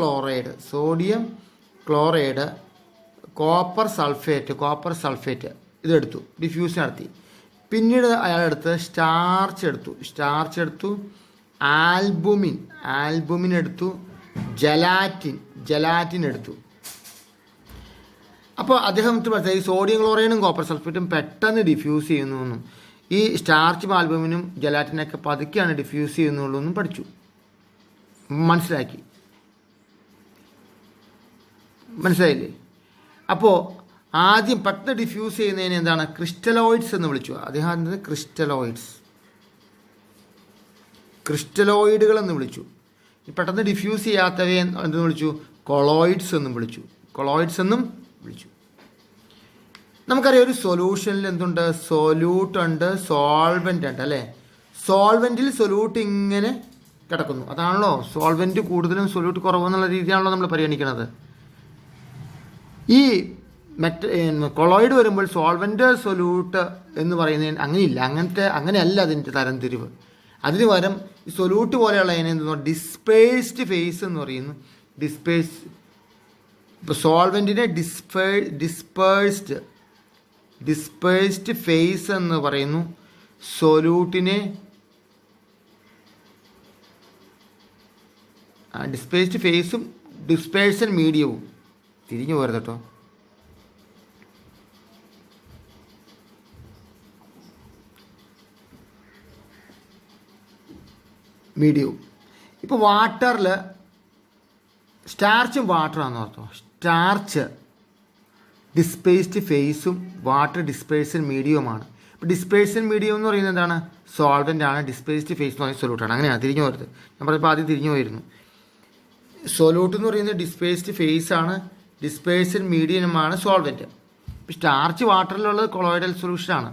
ക്ലോറൈഡ് കോപ്പർ സൾഫേറ്റ് ഇതെടുത്തു, ഡിഫ്യൂഷൻ നടത്തി. പിന്നീട് അയാളെടുത്ത് സ്റ്റാർച്ച് എടുത്തു, ആൽബുമിൻ എടുത്തു, ജലാറ്റിൻ എടുത്തു. അപ്പോൾ അദ്ദേഹം ഈ സോഡിയം ക്ലോറൈഡും കോപ്പർ സൾഫേറ്റും പെട്ടെന്ന് ഡിഫ്യൂസ് ചെയ്യുന്നു, ഈ സ്റ്റാർച്ചും ആൽബുമിനും ജലാറ്റിനൊക്കെ പതുക്കെയാണ് ഡിഫ്യൂസ് ചെയ്യുന്നുള്ളൂ എന്നും പഠിച്ചു, മനസ്സിലാക്കി. മനസ്സിലായില്ലേ? അപ്പോൾ ആദ്യം പെട്ടെന്ന് ഡിഫ്യൂസ് ചെയ്യുന്നതിന് എന്താണ്? ക്രിസ്റ്റലോയിഡ്സ് എന്ന് വിളിച്ചു. അദ്ദേഹം ക്രിസ്റ്റലോയിഡുകൾ എന്ന് വിളിച്ചു. പെട്ടെന്ന് ഡിഫ്യൂസ് ചെയ്യാത്തവയെ എന്തെന്ന് വിളിച്ചു? കൊളോയിഡ്സ് എന്നും വിളിച്ചു. നമുക്കറിയാം ഒരു സൊല്യൂഷനിൽ എന്തുണ്ട്? സൊല്യൂട്ട് ഉണ്ട്, സോൾവെൻ്റ് ഉണ്ട് അല്ലേ? സോൾവെൻറ്റിൽ സൊല്യൂട്ട് ഇങ്ങനെ കിടക്കുന്നു, അതാണല്ലോ സോൾവെൻറ്റ് കൂടുതലും സൊല്യൂട്ട് കുറവെന്നുള്ള രീതിയാണല്ലോ നമ്മൾ പരിഗണിക്കുന്നത്. ഈ കൊളോയിഡ് വരുമ്പോൾ സോൾവെൻ്റ് സൊല്യൂട്ട് എന്ന് പറയുന്നതിന് അങ്ങനെയല്ല അതിൻ്റെ തരംതിരിവ്. അതിന് പകരം ഈ സൊല്യൂട്ട് പോലെയുള്ള എന്തെന്ന് ഡിസ്പേഴ്സ്ഡ് ഫേസ് എന്ന് പറയുന്നു. ഇപ്പോൾ സോൾവെൻറ്റിനെ ഡിസ്പേഴ്സ്ഡ് ഫേസ് എന്ന് പറയുന്നു, സൊല്യൂട്ടിനെ ഡിസ്പേഴ്സ്ഡ് ഫേസും ഡിസ്പേഴ്സൺ മീഡിയവും തിരിഞ്ഞു പോരുത് കേട്ടോ. മീഡിയവും. ഇപ്പോൾ വാട്ടറിൽ സ്റ്റാർച്ചും വാട്ടറാണെന്ന് ഓർത്തോ. ഡിസ്പേസ്ഡ് ഫേസും വാട്ടർ ഡിസ്പേഴ്സൽ മീഡിയവുമാണ്. ഇപ്പോൾ ഡിസ്പേഴ്സൽ മീഡിയം എന്ന് പറയുന്നത് എന്താണ്? സോൾവെൻ്റ് ആണ്. ഡിസ്പേസ്ഡ് ഫേസ് എന്ന് പറയുന്നത് സൊല്യൂട്ടാണ്. അങ്ങനെയാണ് തിരിഞ്ഞു പോരുത്. ഞാൻ പറഞ്ഞപ്പോൾ ആദ്യം തിരിഞ്ഞു പോയിരുന്നു. സൊല്യൂട്ട് എന്ന് പറയുന്നത് ഡിസ്പേസ്ഡ് ഫേസ് ആണ്, ഡിസ്പേഴ്സൽ മീഡിയമാണ് സോൾവെൻറ്റ്. ഇപ്പോൾ സ്റ്റാർച്ച് വാട്ടറിലുള്ളത് കൊളോയിഡൽ സൊല്യൂഷനാണ്.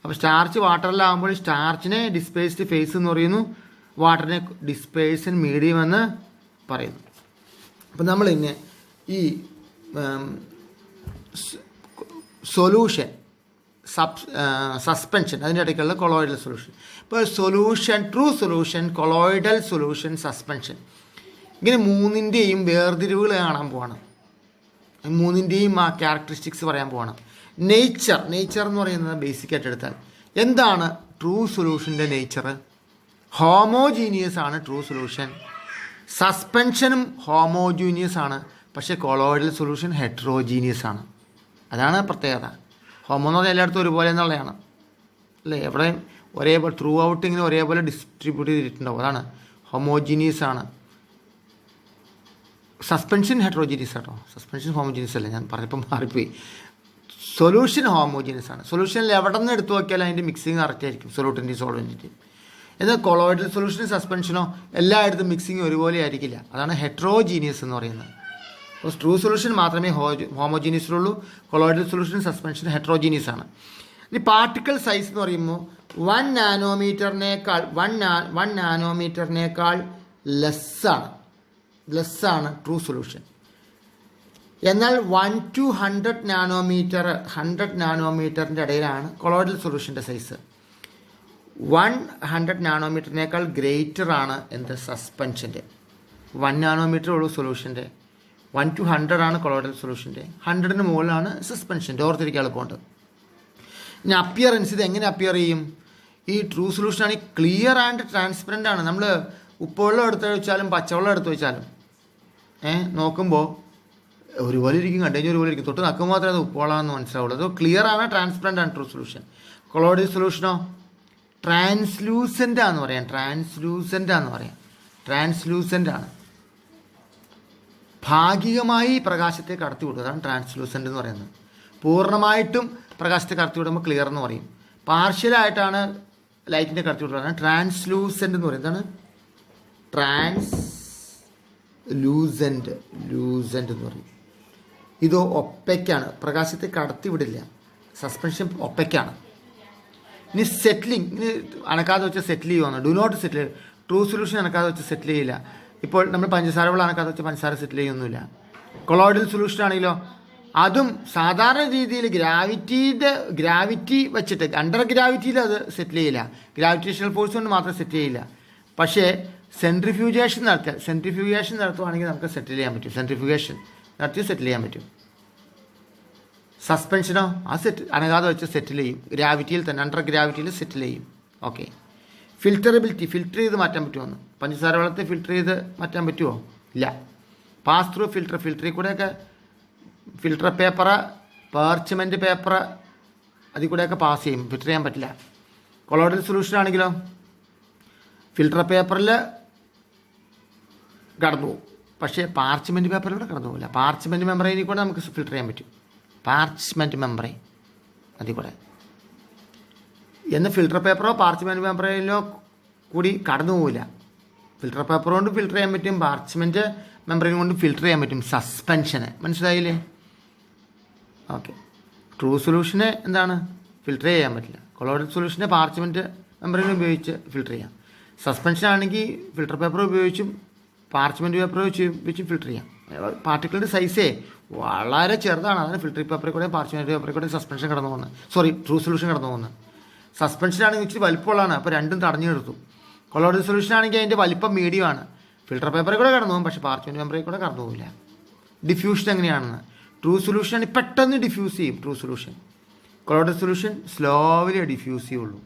അപ്പോൾ സ്റ്റാർച്ച് വാട്ടറിലാകുമ്പോൾ സ്റ്റാർച്ചിനെ ഡിസ്പേസ്ഡ് ഫേസ് എന്ന് പറയുന്നു, വാട്ടറിനെ ഡിസ്പേഴ്സൽ മീഡിയം എന്ന് പറയുന്നു. അപ്പോൾ നമ്മൾ ഇന്ന് ഈ സൊല്യൂഷൻ, സസ്പെൻഷൻ, അതിൻ്റെ ഇടയ്ക്കുള്ള കൊളോയിഡൽ സൊല്യൂഷൻ. ഇപ്പോൾ solution, true solution, colloidal solution, suspension, ഇങ്ങനെ മൂന്നിൻ്റെയും വേർതിരിവുകൾ കാണാൻ പോവാണ്. മൂന്നിൻ്റെയും ആ ക്യാരക്ടറിസ്റ്റിക്സ് പറയാൻ പോവാണ്. നേച്ചർ എന്ന് പറയുന്നത് ബേസിക്കായിട്ട് എടുത്താൽ എന്താണ് ട്രൂ സൊല്യൂഷൻ്റെ നേച്ചർ? ഹോമോജീനിയസ് ആണ് ട്രൂ സൊല്യൂഷൻ. സസ്പെൻഷനും ഹോമോജീനിയസ് ആണ്, പക്ഷേ കൊളോയിഡൽ സൊല്യൂഷൻ ഹെട്രോജീനിയസ് ആണ്. അതാണ് പ്രത്യേകത. ഹോമോ എന്ന് പറഞ്ഞാൽ എല്ലായിടത്തും ഒരുപോലെ എന്നുള്ളതാണ് അല്ലേ? എവിടെയും ഒരേപോലെ ത്രൂ ഔട്ട് ഇങ്ങനെ ഒരേപോലെ ഡിസ്ട്രിബ്യൂട്ട് ചെയ്തിട്ടുണ്ടാവും. അതാണ് ഹോമോജീനിയസ് ആണ്. സസ്പെൻഷൻ ഹെട്രോജീനിയസ് ആട്ടോ, സസ്പെൻഷൻ ഹോമോജീനിയസ് അല്ല, ഞാൻ പറഞ്ഞപ്പോൾ മാറിപ്പോയി. സൊല്യൂഷൻ ഹോമോജീനിയസ് ആണ്. സൊല്യൂഷനിൽ എവിടെ നിന്ന് എടുത്തു നോക്കിയാലും അതിൻ്റെ മിക്സിങ് കറക്റ്റ് ആയിരിക്കും, സൊല്യൂട്ടിൻ്റെയും സോൾവെൻറ്റിൻ്റെയും. എന്നാൽ കൊളോയിഡൽ സൊല്യൂഷനും സസ്പെൻഷനോ എല്ലായിടത്തും മിക്സിങ് ഒരുപോലെ ആയിരിക്കില്ല. അതാണ് ഹെട്രോജീനിയസ് എന്ന് പറയുന്നത്. അപ്പോൾ ട്രൂ സൊല്യൂഷൻ മാത്രമേ ഹോമോജീനിയസിലുള്ളൂ. കൊളോയിഡൽ സൊല്യൂഷൻ, സസ്പെൻഷൻ ഹെട്രോജീനിയസ് ആണ്. ഇനി പാർട്ടിക്കിൾ സൈസ് എന്ന് പറയുമ്പോൾ 1 നാനോമീറ്ററിനേക്കാൾ ലെസ്സാണ് ട്രൂ സൊല്യൂഷൻ. എന്നാൽ 1 to 100 നാനോമീറ്ററിൻ്റെ ഇടയിലാണ് കൊളോയിഡൽ സൊല്യൂഷൻ്റെ സൈസ്. 100 നാനോമീറ്ററിനേക്കാൾ ഗ്രേറ്റർ ആണ് എന്ത്? സസ്പെൻഷൻ്റെ. 1 നാനോമീറ്റർ ഉള്ളൂ സൊല്യൂഷൻ്റെ, 1 to 100 ആണ് കൊളോയിഡൽ സൊല്യൂഷൻ്റെ, 100ന് മുകളിലാണ് സസ്പെൻഷൻ്റെ. ഓർത്തിരിക്കാൻ എളുപ്പമുണ്ട്. ഇനി അപ്പിയറൻസ്, ഇത് എങ്ങനെ അപ്പിയർ ചെയ്യും? ഈ ട്രൂ സൊല്യൂഷൻ ആണ് ക്ലിയർ ആൻഡ് ട്രാൻസ്പെറൻ്റ് ആണ്. നമ്മൾ ഉപ്പുവെള്ളം എടുത്ത് വെച്ചാലും പച്ചവെള്ളം എടുത്ത് വെച്ചാലും നോക്കുമ്പോൾ ഒരുപോലെ ഇരിക്കും, കണ്ടുകഴിഞ്ഞാൽ ഒരുപോലെ ഇരിക്കും. തൊട്ട് നക്കുമ്പോൾ മാത്രമേ അത് ഉപ്പുവെള്ളമാണെന്ന് മനസ്സിലാവുള്ളൂ. അത് ക്ലിയർ ആണ്, ട്രാൻസ്പെറൻ്റ് ആണ് ട്രൂ സൊല്യൂഷൻ. കൊളോയിഡൽ സൊല്യൂഷനോ ട്രാൻസ്ലൂസൻ്റ് ആണെന്ന് പറയാം. ട്രാൻസ്ലൂസൻ്റ് ആണ്. ഭാഗികമായി പ്രകാശത്തെ കടത്തിവിടും, അതാണ് ട്രാൻസ്ലൂസൻ്റ് എന്ന് പറയുന്നത്. പൂർണ്ണമായിട്ടും പ്രകാശത്തെ കടത്തിവിടുമ്പോൾ ക്ലിയർ എന്ന് പറയും. പാർഷ്യലായിട്ടാണ് ലൈറ്റിൻ്റെ കടത്തിവിടുന്നത്, ട്രാൻസ്ലൂസൻ്റ് എന്ന് പറയുന്നത്. എന്താണ്? ട്രാൻസ്ലൂസൻ്റ് എന്ന് പറയും. ഇത് ഒപ്പയ്ക്കാണ്, പ്രകാശത്തെ കടത്തിവിടില്ല. സസ്പെൻഷൻ ഒപ്പയ്ക്കാണ്. ഇനി സെറ്റിലിംഗ്, ഇനി അനക്കാതെ വെച്ച് സെറ്റിൽ ചെയ്യുവാണ്. Do not settle. True solution അനക്കാതെ വെച്ച് സെറ്റിൽ ചെയ്യില്ല. ഇപ്പോൾ നമ്മൾ പഞ്ചസാര വെള്ളം അനക്കാതെ വെച്ച് പഞ്ചസാര സെറ്റിൽ ചെയ്യൊന്നുമില്ല. കൊളോയിഡൽ സൊല്യൂഷൻ ആണെങ്കിലോ അതും സാധാരണ രീതിയിൽ ഗ്രാവിറ്റി വെച്ചിട്ട് അണ്ടർ ഗ്രാവിറ്റിയിൽ അത് സെറ്റിൽ ചെയ്യില്ല. ഗ്രാവിറ്റേഷണൽ ഫോഴ്സ് കൊണ്ട് മാത്രം സെറ്റ് ചെയ്യില്ല. പക്ഷേ സെൻട്രിഫ്യൂഗേഷൻ നടത്തുവാണെങ്കിൽ നമുക്ക് സെറ്റിൽ ചെയ്യാൻ പറ്റും. സെൻട്രിഫ്യൂഗേഷൻ നടത്തി സെറ്റിൽ ചെയ്യാൻ പറ്റും. സസ്പെൻഷനോ ആ അനങ്ങാതെ വെച്ച് സെറ്റിൽ ചെയ്യും. ഗ്രാവിറ്റിയിൽ തന്നെ, അണ്ടർ ഗ്രാവിറ്റിയിൽ സെറ്റിൽ ചെയ്യും. ഓക്കെ. ഫിൽറ്ററബിലിറ്റി, ഫിൽറ്റർ ചെയ്ത് മാറ്റാൻ പറ്റുമോ? പഞ്ചസാര വെള്ളത്തെ ഫിൽറ്റർ ചെയ്ത് മാറ്റാൻ പറ്റുമോ? ഇല്ല. പാസ് ത്രൂ ഫിൽറ്ററിൽ കൂടെയൊക്കെ ഫിൽറ്റർ പേപ്പർ, പാർച്ച്മെൻറ്റ് പേപ്പർ അതിൽ കൂടെയൊക്കെ പാസ് ചെയ്യും, ഫിൽറ്റർ ചെയ്യാൻ പറ്റില്ല. കൊളോയിഡൽ സൊല്യൂഷൻ ആണെങ്കിലോ ഫിൽറ്റർ പേപ്പറിൽ കടന്നു പോകും, പക്ഷേ പാർച്ച്മെൻറ്റ് പേപ്പറിലൂടെ കടന്നു പോകില്ല. പാർച്ച്മെൻറ്റ് മെമ്പറൈനിൽ കൂടെ നമുക്ക് ഫിൽറ്റർ ചെയ്യാൻ പറ്റും. പാർച്ച്മെൻറ്റ് മെമ്പറൈൻ അതിൽ കൂടെ. എന്ന് ഫിൽറ്റർ പേപ്പറോ പാർച്ച്മെൻറ്റ് മെമ്പറൈനിലോ കൂടി കടന്നു പോകില്ല. ഫിൽറ്റർ പേപ്പർ കൊണ്ട് ഫിൽറ്റർ ചെയ്യാൻ പറ്റും, പാർച്ച്മെൻറ്റ് മെമ്പറൈൻ കൊണ്ട് ഫിൽറ്റർ ചെയ്യാൻ പറ്റും. സസ്പെൻഷന് മനസ്സിലായില്ലേ? ഓക്കെ. ട്രൂ സൊല്യൂഷന് എന്താണ്? ഫിൽറ്റർ ചെയ്യാൻ പറ്റില്ല. കൊളോയിഡൽ സൊല്യൂഷനെ പാർച്ച്മെൻറ്റ് മെമ്പറൈൻ ഉപയോഗിച്ച് ഫിൽറ്റർ ചെയ്യാം. സസ്പെൻഷൻ ആണെങ്കിൽ ഫിൽറ്റർ പേപ്പർ ഉപയോഗിച്ചും പാർച്ച്മെൻറ്റ് പേപ്പർ ഉപയോഗിച്ചും ഫിൽറ്റർ ചെയ്യാം. പാർട്ടിക്കിളിൻ്റെ സൈസേ വളരെ ചെറുതാണ്. അതാണ് ഫിൽറ്റർ പേപ്പറിൽ കൂടെ പാർച്ച്മെൻറ്റ് പേപ്പറിൽ കൂടെ സസ്പെൻഷൻ കടന്നു പോകുന്നത്, ട്രൂ സൊല്യൂഷൻ കടന്നു പോകുന്നത്. സസ്പെൻഷനാണെങ്കിൽ ഇച്ചിരി വലിപ്പമുള്ളതാണ്, അപ്പോൾ രണ്ടും തടഞ്ഞു നിർത്തും. കൊളോയിഡൽ സൊല്യൂഷൻ ആണെങ്കിൽ അതിൻ്റെ വലിപ്പം മീഡിയമാണ്. ഫിൽറ്റർ പേപ്പറിൽ കൂടെ കടന്നു പോകും, പക്ഷേ പാർച്ച്മെൻറ്റ് പേപ്പറിൽ കൂടെ കടന്നു പോകില്ല. ഡിഫ്യൂഷൻ എങ്ങനെയാണെന്ന്, ട്രൂ സൊല്യൂഷൻ പെട്ടെന്ന് ഡിഫ്യൂസ് ചെയ്യും. True solution. Colloidal solution slowly diffuse ചെയ്യുള്ളൂ.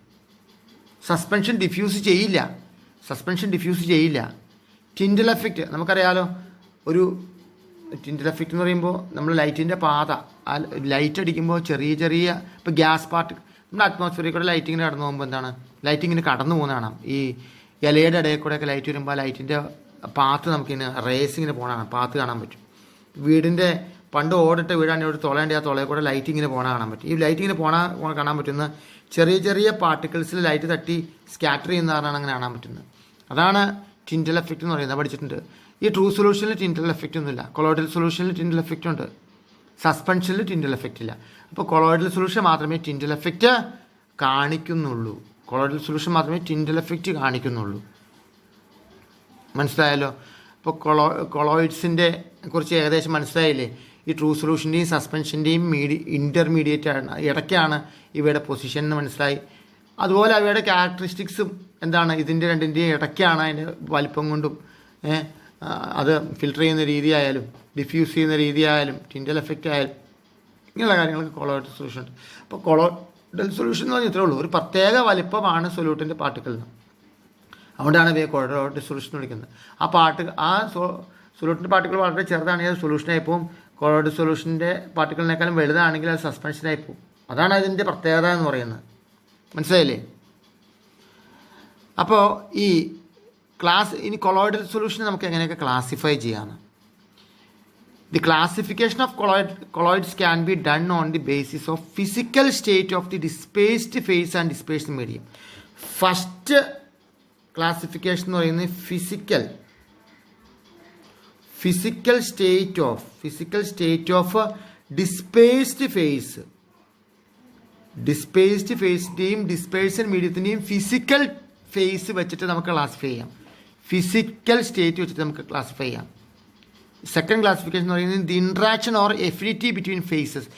സസ്പെൻഷൻ ഡിഫ്യൂസ് ചെയ്യില്ല. ടിൻഡൽ എഫക്റ്റ് നമുക്കറിയാലോ. ഒരു ടിൻഡൽ എഫക്റ്റ് എന്ന് പറയുമ്പോൾ നമ്മൾ ലൈറ്റിൻ്റെ പാത, ആ ലൈറ്റ് അടിക്കുമ്പോൾ ചെറിയ ഇപ്പോൾ ഗ്യാസ് പാർട്ട് നമ്മുടെ അറ്റ്മോസ്ഫിയറിൽ കൂടെ ലൈറ്റ് ഇങ്ങനെ കടന്നു പോകുമ്പോൾ എന്താണ്, ലൈറ്റ് ഇങ്ങനെ കടന്നു പോകുന്നതാണ്. ഈ ഇലയുടെ ഇടയിൽ കൂടെയൊക്കെ ലൈറ്റ് വരുമ്പോൾ ലൈറ്റിൻ്റെ പാത്ത് നമുക്കിങ്ങനെ റേസ് ഇങ്ങനെ പോകണതാണ്, പാത്ത് കാണാൻ പറ്റും. വീടിൻ്റെ പണ്ട് ഓടിട്ട് വീഴാൻ ഒരു തുളേണ്ട ആ തുളയിൽ കൂടെ ലൈറ്റ് ഇങ്ങനെ പോണ കാണാൻ പറ്റും. ഈ ലൈറ്റ് ഇങ്ങനെ കാണാൻ പറ്റുന്ന ചെറിയ ചെറിയ പാർട്ടിക്കിൾസിൽ ലൈറ്റ് തട്ടി സ്കാറ്റർ ചെയ്യുന്ന കാരണമാണ് അങ്ങനെ കാണാൻ പറ്റുന്നത്. അതാണ് ടിൻഡൽ എഫക്റ്റ് എന്ന് പറയുന്നത്, പഠിച്ചിട്ടുണ്ട്. ഈ ട്രൂ സൊല്യൂഷനിൽ ടിൻഡൽ എഫക്റ്റ് ഒന്നുമില്ല. കൊളോയിഡൽ സൊല്യൂഷനിൽ ടിൻഡൽ എഫക്റ്റ് ഉണ്ട്, സസ്പെൻഷനിൽ ടിൻഡൽ എഫക്റ്റ് ഇല്ല. അപ്പോൾ കൊളോയിഡൽ സൊല്യൂഷൻ മാത്രമേ ടിൻഡൽ എഫക്റ്റ് കാണിക്കുന്നുള്ളൂ. കൊളോയിഡൽ സൊല്യൂഷൻ മാത്രമേ ടിൻഡൽ എഫക്റ്റ് കാണിക്കുന്നുള്ളൂ. മനസ്സിലായല്ലോ? ഇപ്പോൾ കൊളോയിഡ്സിൻ്റെ കുറിച്ച് ഏകദേശം മനസ്സിലായില്ലേ? ഈ ട്രൂ സൊല്യൂഷൻ്റെയും സസ്പെൻഷൻ്റെയും ഇൻ്റർമീഡിയറ്റ് ആണ്, ഇടയ്ക്കാണ് ഇവയുടെ പൊസിഷൻ എന്ന് മനസ്സിലായി. അതുപോലെ അവയുടെ ക്യാരക്ടറിസ്റ്റിക്സും എന്താണ്, ഇതിൻ്റെ രണ്ടിൻ്റെയും ഇടയ്ക്കാണ്. അതിൻ്റെ വലിപ്പം കൊണ്ടും അത് ഫിൽട്ടർ ചെയ്യുന്ന രീതിയായാലും ഡിഫ്യൂസ് ചെയ്യുന്ന രീതിയായാലും ടിൻഡൽ എഫക്റ്റ് ആയാലും ഇങ്ങനെയുള്ള കാര്യങ്ങൾക്ക് കൊളോയിഡൽ സൊല്യൂഷൻ ഉണ്ട്. അപ്പോൾ കൊളോയിഡൽ സൊല്യൂഷൻ എന്ന് പറഞ്ഞാൽ ഇത്രേ ഉള്ളൂ, ഒരു പ്രത്യേക വലിപ്പമാണ് സൊല്യൂട്ടിൻ്റെ പാർട്ടിക്കിളിന്. അതുകൊണ്ടാണ് ഇവയെ കൊളോയിഡൽ സൊല്യൂഷൻ വിളിക്കുന്നത്. ആ സൊല്യൂട്ടിൻ്റെ പാർട്ടിക്കിൾ വളരെ ചെറുതാണെങ്കിൽ അത് സൊല്യൂഷനായി പോകും. കൊളോയിഡൽ സൊല്യൂഷൻ്റെ പാർട്ടിക്കിളിനേക്കാളും വലുതാണെങ്കിൽ അത് സസ്പെൻഷനായി പോകും. അതാണ് അതിൻ്റെ പ്രത്യേകത എന്ന് പറയുന്നത്. മനസ്സിലായില്ലേ? അപ്പോൾ ഇനി കൊളോയിഡൽ സൊല്യൂഷൻ നമുക്ക് എങ്ങനെയൊക്കെ ക്ലാസിഫൈ ചെയ്യാമെന്ന്. The classification of colloids can be done on the basis of physical state of the dispersed phase and dispersed medium. First classification എന്ന് പറയുന്നത് ഫിസിക്കൽ സ്റ്റേറ്റ് ഓഫ് ഡിസ്പേഴ്സ്ഡ് ഫേസിൻ്റെയും ഡിസ്പേഴ്സൺ മീഡിയത്തിൻ്റെയും ഫിസിക്കൽ ഫേസ് വെച്ചിട്ട് നമുക്ക് classify ചെയ്യാം. Physical state വെച്ചിട്ട് നമുക്ക് classify ചെയ്യാം. സെക്കൻഡ് ക്ലാസിഫിക്കേഷൻ എന്ന് പറയുന്നത് the interaction or affinity between phases.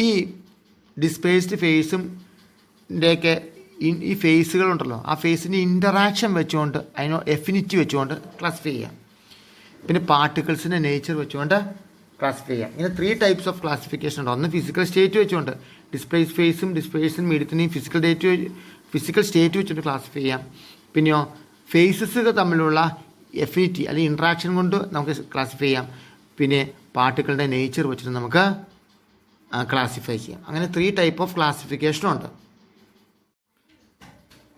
ഈ ഡിസ്പേഴ്സ്ഡ് ഫേസിൻ്റെയൊക്കെ ഈ ഫേസുകളുണ്ടല്ലോ, ആ ഫേസിൻ്റെ ഇൻറ്ററാക്ഷൻ വെച്ചുകൊണ്ട് എഫിനിറ്റി വെച്ചുകൊണ്ട് ക്ലാസിഫൈ ചെയ്യാം. പിന്നെ പാർട്ടിക്കിൾസിൻ്റെ നേച്ചർ വെച്ചുകൊണ്ട് ക്ലാസിഫൈ ചെയ്യാം. ഇങ്ങനെ 3 ടൈപ്സ് ഓഫ് ക്ലാസിഫിക്കേഷൻ ഉണ്ട്. ഒന്ന് ഫിസിക്കൽ സ്റ്റേറ്റ് വെച്ചുകൊണ്ട് ഡിസ്പ്ലേസ് ഫേസും ഡിസ്പേഴ്സൺ മീഡിയത്തിനെയും ഫിസിക്കൽ സ്റ്റേറ്റ് വെച്ചുകൊണ്ട് ക്ലാസിഫൈ ചെയ്യാം. പിന്നെയോ ഫേസസ് തമ്മിലുള്ള എഫിനിറ്റി അല്ലെങ്കിൽ ഇൻട്രാക്ഷൻ കൊണ്ട് നമുക്ക് ക്ലാസിഫൈ ചെയ്യാം. പിന്നെ പാർട്ടിക്കിളിൻ്റെ നേച്ചർ വെച്ചിട്ട് നമുക്ക് ക്ലാസിഫൈ ചെയ്യാം. അങ്ങനെ 3 ടൈപ്പ് ഓഫ് ക്ലാസിഫിക്കേഷനുണ്ട്.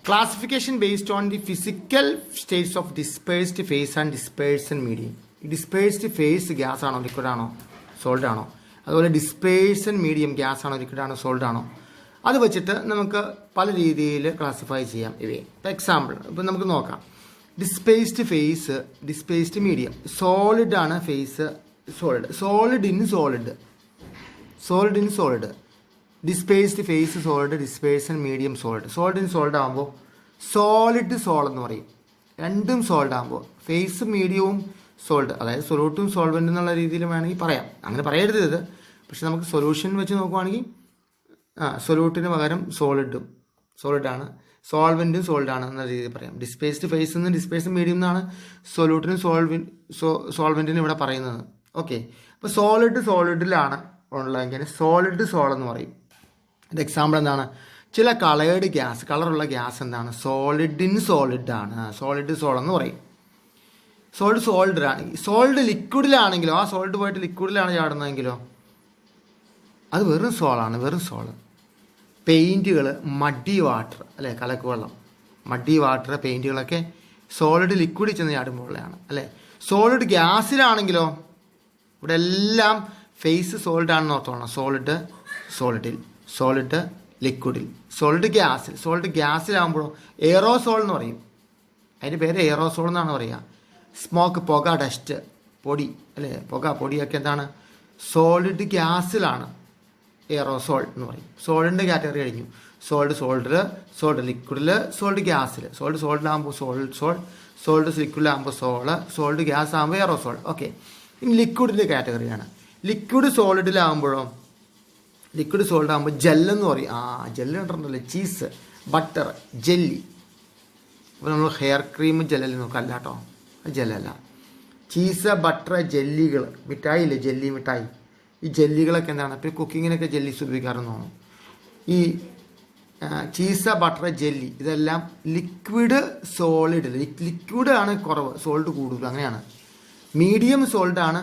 Classification based on the physical states of dispersed phase and dispersion medium. ഈ ഡിസ്പേഴ്സ്ഡ് ഫേസ് ഗ്യാസ് ആണോ ലിക്വിഡ് ആണോ സോൾഡ് ആണോ, അതുപോലെ ഡിസ്പേഴ്സൺ മീഡിയം ഗ്യാസ് ആണോ ലിക്വിഡ് ആണോ സോൾഡ് ആണോ, അത് വെച്ചിട്ട് നമുക്ക് പല രീതിയിൽ ക്ലാസിഫൈ ചെയ്യാം ഇവയെ. ഇപ്പോൾ എക്സാമ്പിൾ ഇപ്പം നമുക്ക് നോക്കാം. Dispersed phase, dispersed medium. Solid ആണ് phase, solid in solid. Dispersed phase solid, dispersion medium solid. Solid in solid ആകുമ്പോൾ സോളിഡ് സോൾ എന്ന് പറയും. രണ്ടും സോൾഡ് ആകുമ്പോൾ ഫേസും മീഡിയവും സോൾഡ്, അതായത് സൊല്യൂട്ടും സോൾവെൻ്റ് എന്നുള്ള രീതിയിൽ വേണമെങ്കിൽ പറയാം. അങ്ങനെ പറയരുത് ഇത്, പക്ഷെ നമുക്ക് സൊല്യൂഷൻ വെച്ച് നോക്കുവാണെങ്കിൽ സൊല്യൂട്ടിന് പകരം സോളിഡാണ്, സോൾവെൻറ്റും സോൾഡാണ് എന്ന രീതിയിൽ പറയാം. ഡിസ്പേസ്ഡ് ഫേസ് നിന്ന് ഡിസ്പേസ്ഡ് മീഡിയം എന്നാണ് സൊല്യൂട്ടിനും സോൾവെൻറ്റിനും ഇവിടെ പറയുന്നത്. ഓക്കെ, അപ്പോൾ സോളിഡിലാണ് ഉള്ളതെങ്കിൽ സോളിഡ് സോൾ എന്ന് പറയും. ഒരു എക്സാമ്പിൾ എന്താണ്? ചില കളറുള്ള ഗ്യാസ് എന്താണ്? സോളിഡാണ്, സോളിഡ് സോൾ എന്ന് പറയും. സോൾഡാണ്. സോൾഡ് ലിക്വിഡിലാണെങ്കിലോ, ആ സോൾഡ് പോയിട്ട് ലിക്വിഡിലാണ് ചാടുന്നതെങ്കിലോ അത് വെറും സോള്. പെയിൻറ്റുകൾ, മഡി വാട്ടർ അല്ലേ, കലക്കുവെള്ളം, മഡി വാട്ടർ, പെയിൻറ്റുകളൊക്കെ സോളിഡ് ലിക്വിഡിൽ ചെന്ന് ചാടുമ്പോഴുള്ളതാണ് അല്ലേ. സോളിഡ് ഗ്യാസിലാണെങ്കിലോ ഇവിടെ എല്ലാം ഫേസ് സോൾഡാണെന്ന് ഓർത്തോളണം. സോളിഡ് ലിക്വിഡിൽ, സോളിഡ് ഗ്യാസിലാകുമ്പോഴോ എയറോസോൾ എന്ന് പറയും. അതിൻ്റെ പേര് എയറോസോൾ എന്നാണ് പറയുക. സ്മോക്ക്, പുക, ഡസ്റ്റ്, പൊടി അല്ലേ, പൊടിയൊക്കെ എന്താണ്? സോളിഡ് ഗ്യാസിലാണ് എയറോസോൾ എന്ന് പറയും. സോളിഡിൻ്റെ കാറ്റഗറി കഴിഞ്ഞു. സോൾഡ് ലിക്വിഡിൽ, സോൾഡ് ഗ്യാസിൽ. സോൾഡിലാകുമ്പോൾ സോൾഡ് ലിക്വിഡിലാകുമ്പോൾ സോൾഡ് ഗ്യാസ് ആകുമ്പോൾ എയറോസോൾ. ഓക്കെ, ഇനി ലിക്വിഡിൻ്റെ കാറ്റഗറിയാണ്. ലിക്വിഡ് സോൾഡാകുമ്പോൾ ജെല്ലെന്ന് പറയും. ജെല്ല് കണ്ടിട്ടുണ്ടല്ലോ, ചീസ്, ബട്ടർ, ജെല്ലി. അപ്പോൾ നമ്മൾ ഹെയർ ക്രീം ജെല്ലി നോക്കാം, അല്ല കേട്ടോ, ജെല്ലല്ല. ചീസ്, ബട്ടർ, ജെല്ലികൾ, മിഠായി ഇല്ലേ, ജെല്ലി മിഠായി. ഈ ജെല്ലികളൊക്കെ എന്താണ്? ഇപ്പോൾ കുക്കിങ്ങിനൊക്കെ ജെല്ലീസ് ഉപയോഗിക്കാറെന്ന് തോന്നുന്നു. ഈ ചീസ്, ബട്ടർ, ജെല്ലി ഇതെല്ലാം ലിക്വിഡ് സോളിഡ്. ലിക്വിഡാണ് കുറവ്, സോൾഡ് കൂടുതൽ, അങ്ങനെയാണ്. മീഡിയം സോൾഡാണ്,